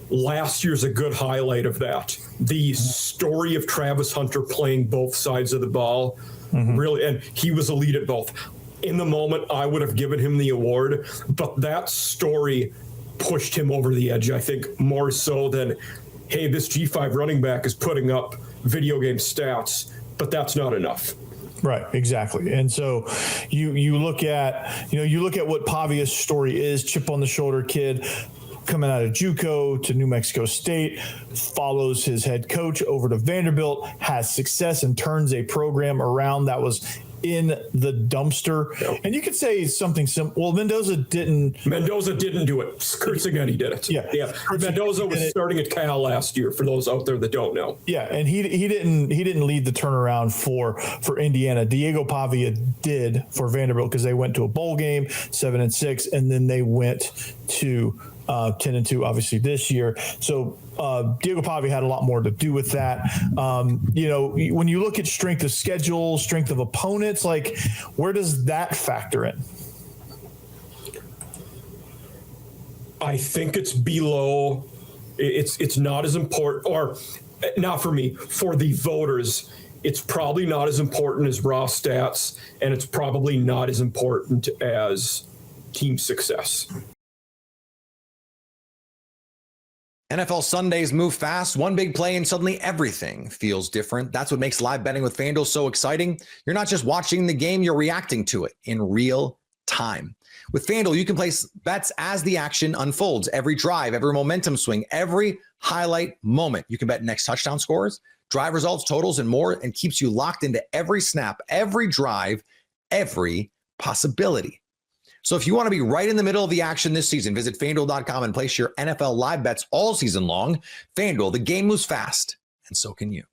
Last year's a good highlight of that. The story of Travis Hunter playing both sides of the ball, really, and he was elite at both. In the moment, I would have given him the award, but that story pushed him over the edge, I think, more so than, hey, this G5 running back is putting up video game stats, but that's not enough. Right, exactly. And so you look at what Pavia's story is, chip on the shoulder kid coming out of JUCO to New Mexico State, follows his head coach over to Vanderbilt, has success and turns a program around that was in the dumpster. Yep. And you could say something simple. Well, Mendoza didn't do it. Kurt Cignetti did it. Yeah. Mendoza was starting at Cal last year, for those out there that don't know. Yeah, and he didn't lead the turnaround for Indiana. Diego Pavia did for Vanderbilt, because they went to a bowl game, 7-6, and then they went to 10-2, obviously, this year. So Diego Pavia had a lot more to do with that. When you look at strength of schedule, strength of opponents, like, where does that factor in? I think it's below. It's not as important, or not for me, for the voters, it's probably not as important as raw stats, and it's probably not as important as team success. NFL Sundays move fast. One big play and suddenly everything feels different. That's what makes live betting with FanDuel so exciting. You're not just watching the game, you're reacting to it in real time. With FanDuel, you can place bets as the action unfolds. Every drive, every momentum swing, every highlight moment. You can bet next touchdown scores, drive results, totals, and more, and keeps you locked into every snap, every drive, every possibility. So if you want to be right in the middle of the action this season, visit FanDuel.com and place your NFL live bets all season long. FanDuel, the game moves fast, and so can you.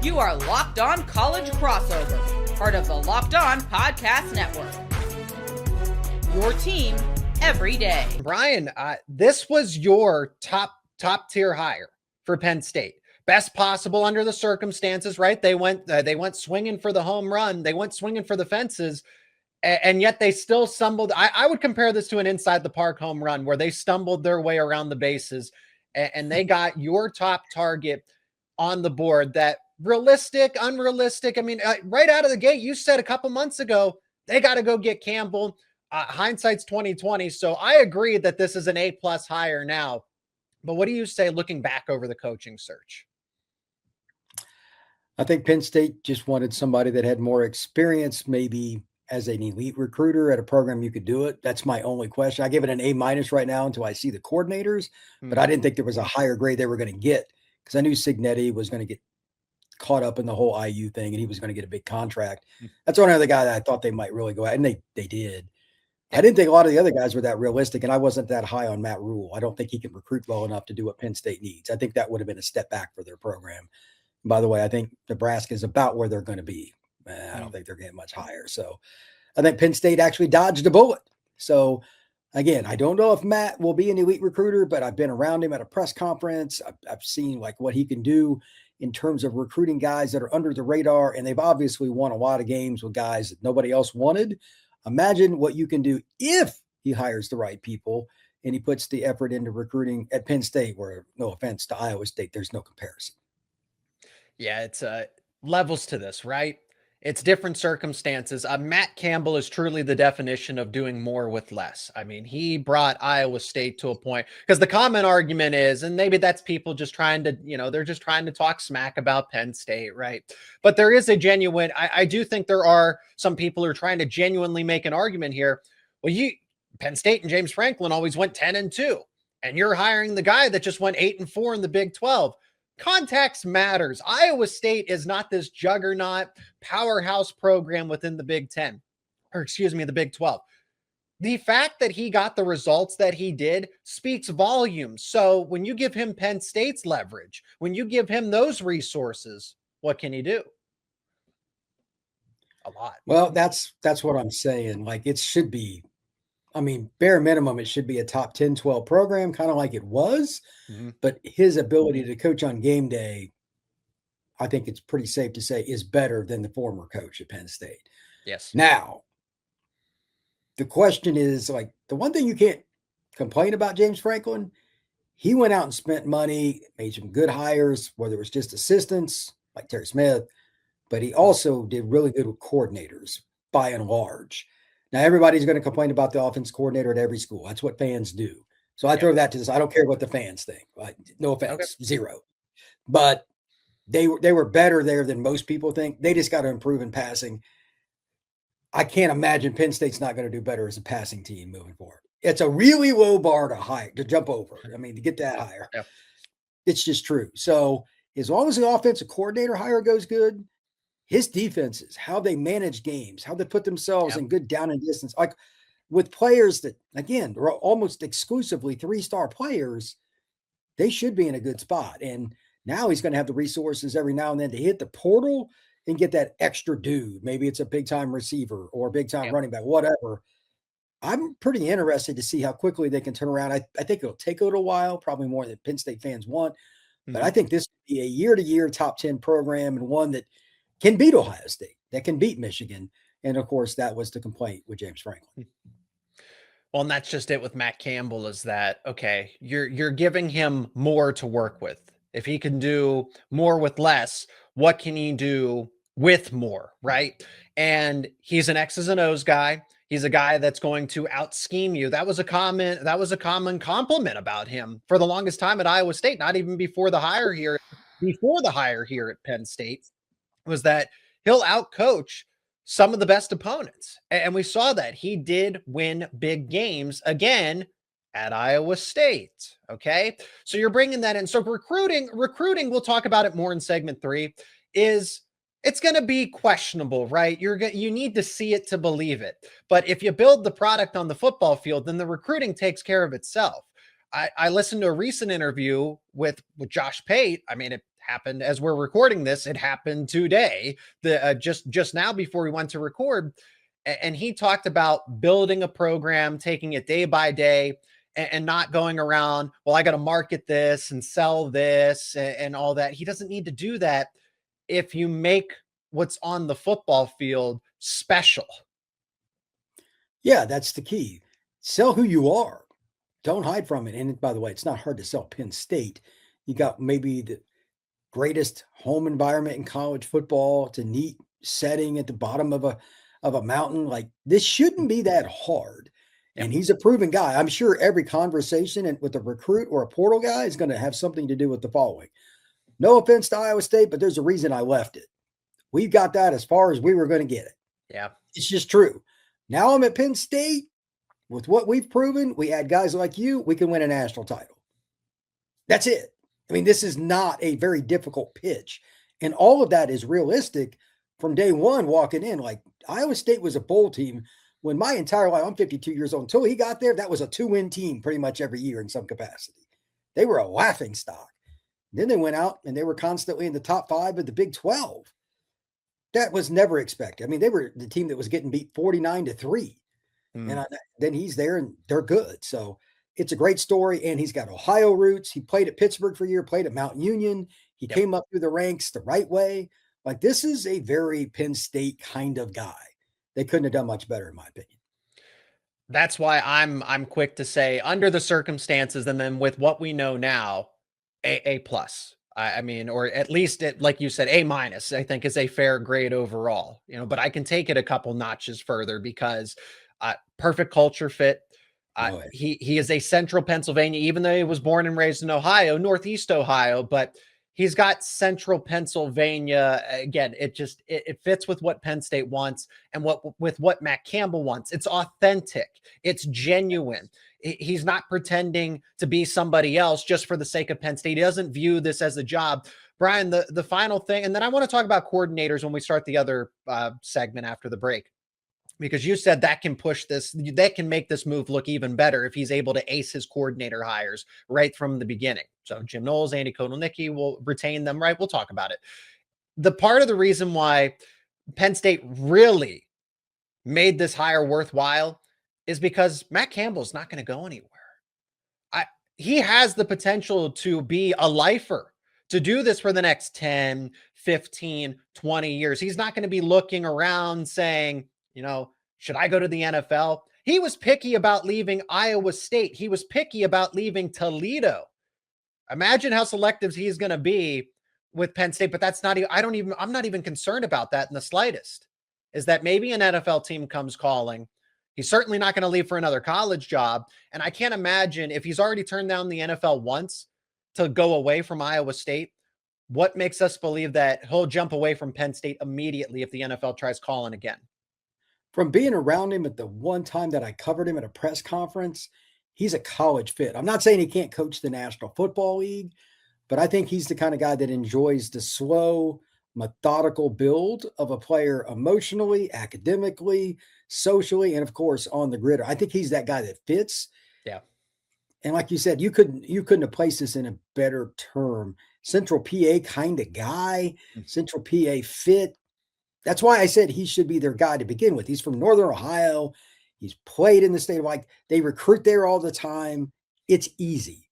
You are Locked On College Crossover, part of the Locked On Podcast Network. Your team every day. Brian, this was your top tier hire for Penn State. Best possible under the circumstances, right? They went swinging for the home run. They went swinging for the fences, and yet they still stumbled. I would compare this to an inside the park home run where they stumbled their way around the bases, and they got your top target on the board. That realistic, unrealistic. I mean, right out of the gate, you said a couple months ago they got to go get Campbell. Hindsight's 2020, so I agree that this is an A+ hire now. But what do you say looking back over the coaching search? I think Penn State just wanted somebody that had more experience, maybe as an elite recruiter at a program you could do it. That's my only question. I give it an A- right now until I see the coordinators, but I didn't think there was a higher grade they were going to get because I knew Signetti was going to get caught up in the whole IU thing and he was going to get a big contract. That's one other guy that I thought they might really go at, and they did. I didn't think a lot of the other guys were that realistic, and I wasn't that high on Matt Rule. I don't think he can recruit well enough to do what Penn State needs. I think that would have been a step back for their program. By the way, I think Nebraska is about where they're going to be. I don't think they're getting much higher. So I think Penn State actually dodged a bullet. So again, I don't know if Matt will be an elite recruiter, but I've been around him at a press conference. I've seen like what he can do in terms of recruiting guys that are under the radar, and they've obviously won a lot of games with guys that nobody else wanted. Imagine what you can do if he hires the right people and he puts the effort into recruiting at Penn State, where, no offense to Iowa State, there's no comparison. Yeah, it's levels to this, right? It's different circumstances. Matt Campbell is truly the definition of doing more with less. I mean, he brought Iowa State to a point, because the common argument is, and maybe that's people just trying to, they're just trying to talk smack about Penn State, right? But there is a genuine, I do think there are some people who are trying to genuinely make an argument here. Well, Penn State and James Franklin always went 10-2, and you're hiring the guy that just went 8-4 in the Big 12. Context matters. Iowa State is not this juggernaut powerhouse program within the Big 10, or excuse me, the Big 12. The fact that he got the results that he did speaks volumes. So when you give him Penn State's leverage, when you give him those resources, what can he do? A lot. Well, that's what I'm saying. Like, it should be, I mean, bare minimum, it should be a top 10, 12 program, kind of like it was. But his ability to coach on game day, I think it's pretty safe to say, is better than the former coach at Penn State. Yes. Now, the question is, like, the one thing you can't complain about James Franklin, he went out and spent money, made some good hires, whether it was just assistants like Terry Smith, but he also did really good with coordinators by and large. Now, everybody's going to complain about the offense coordinator at every school. That's what fans do. So I throw that to this. I don't care what the fans think. Like, no offense, zero. But they were better there than most people think. They just got to improve in passing. I can't imagine Penn State's not going to do better as a passing team moving forward. It's a really low bar to jump over. I mean, to get that higher. Yeah. It's just true. So as long as the offensive coordinator hire goes good, his defenses, how they manage games, how they put themselves in good down and distance, like with players that, again, are almost exclusively 3-star players, they should be in a good spot. And now he's going to have the resources every now and then to hit the portal and get that extra dude. Maybe it's a big-time receiver or a big-time running back, whatever. I'm pretty interested to see how quickly they can turn around. I think it'll take a little while, probably more than Penn State fans want. But I think this will be a year-to-year top 10 program, and one that can beat Ohio State, that can beat Michigan. And, of course, that was the complaint with James Franklin. Well, and that's just it with Matt Campbell is that, okay, you're giving him more to work with. If he can do more with less, what can he do with more, right? And he's an X's and O's guy. He's a guy that's going to out scheme you. That was a common compliment about him for the longest time at Iowa State, not even before the hire here at Penn State, was that he'll outcoach some of the best opponents. And we saw that he did win big games again at Iowa State. Okay. So you're bringing that in. So recruiting, we'll talk about it more in segment 3, it's going to be questionable, right? You need to see it to believe it. But if you build the product on the football field, then the recruiting takes care of itself. I listened to a recent interview with Josh Pate. I mean, it happened as we're recording this. It happened today, just now before we went to record. And he talked about building a program, taking it day by day, and not going around, well, I got to market this and sell this and all that. He doesn't need to do that if you make what's on the football field special. Yeah, that's the key. Sell who you are. Don't hide from it. And by the way, it's not hard to sell Penn State. You got maybe the greatest home environment in college football. It's a neat setting at the bottom of a mountain. Like, this shouldn't be that hard. And he's a proven guy. I'm sure every conversation with a recruit or a portal guy is going to have something to do with the following. No offense to Iowa State, but there's a reason I left it. We got that as far as we were going to get it. Yeah. It's just true. Now I'm at Penn State. With what we've proven, we add guys like you, we can win a national title. That's it. I mean, this is not a very difficult pitch. And all of that is realistic from day one walking in. Like, Iowa State was a bowl team when my entire life, I'm 52 years old, until he got there, that was a 2-win team pretty much every year in some capacity. They were a laughing stock. Then they went out and they were constantly in the top 5 of the Big 12. That was never expected. I mean, they were the team that was getting beat 49-3. And then he's there and they're good. So it's a great story. And he's got Ohio roots. He played at Pittsburgh for a year, played at Mount Union. He came up through the ranks the right way. Like, this is a very Penn State kind of guy. They couldn't have done much better, in my opinion. That's why I'm quick to say, under the circumstances, and then with what we know now, A plus. I mean, or at least like you said, A-, I think is a fair grade overall. But I can take it a couple notches further because perfect culture fit. He is a Central Pennsylvania, even though he was born and raised in Ohio, Northeast Ohio, but he's got Central Pennsylvania. Again, it fits with what Penn State wants and with what Matt Campbell wants. It's authentic. It's genuine. He's not pretending to be somebody else just for the sake of Penn State. He doesn't view this as a job. Brian, the final thing, and then I want to talk about coordinators when we start the other segment after the break. Because you said that can make this move look even better if he's able to ace his coordinator hires right from the beginning. So Jim Knowles, Andy Kotelnicki will retain them, right? We'll talk about it. The part of the reason why Penn State really made this hire worthwhile is because Matt Campbell's not going to go anywhere. He has the potential to be a lifer, to do this for the next 10, 15, 20 years. He's not going to be looking around saying, should I go to the NFL? He was picky about leaving Iowa State. He was picky about leaving Toledo. Imagine how selective he's going to be with Penn State, but I'm not even concerned about that in the slightest. Is that maybe an NFL team comes calling. He's certainly not going to leave for another college job. And I can't imagine, if he's already turned down the NFL once to go away from Iowa State, what makes us believe that he'll jump away from Penn State immediately if the NFL tries calling again? From being around him at the one time that I covered him at a press conference, he's a college fit. I'm not saying he can't coach the National Football League, but I think he's the kind of guy that enjoys the slow, methodical build of a player emotionally, academically, socially, and of course on the gridiron. I think he's that guy that fits. Yeah. And like you said, you couldn't have placed this in a better term. Central PA kind of guy, Central PA fit. That's why I said he should be their guy to begin with. He's from Northern Ohio. He's played in the state of they recruit there all the time. It's easy.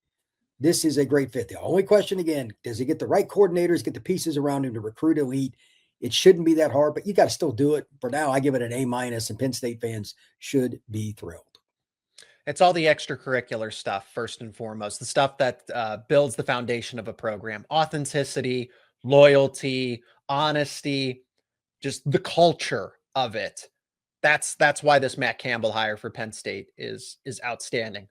This is a great fit. The only question again, does he get the right coordinators, get the pieces around him to recruit elite? It shouldn't be that hard, but you got to still do it. For now, I give it an A-, and Penn State fans should be thrilled. It's all the extracurricular stuff, first and foremost, the stuff that builds the foundation of a program: authenticity, loyalty, honesty, just the culture of it. That's why this Matt Campbell hire for Penn State is outstanding.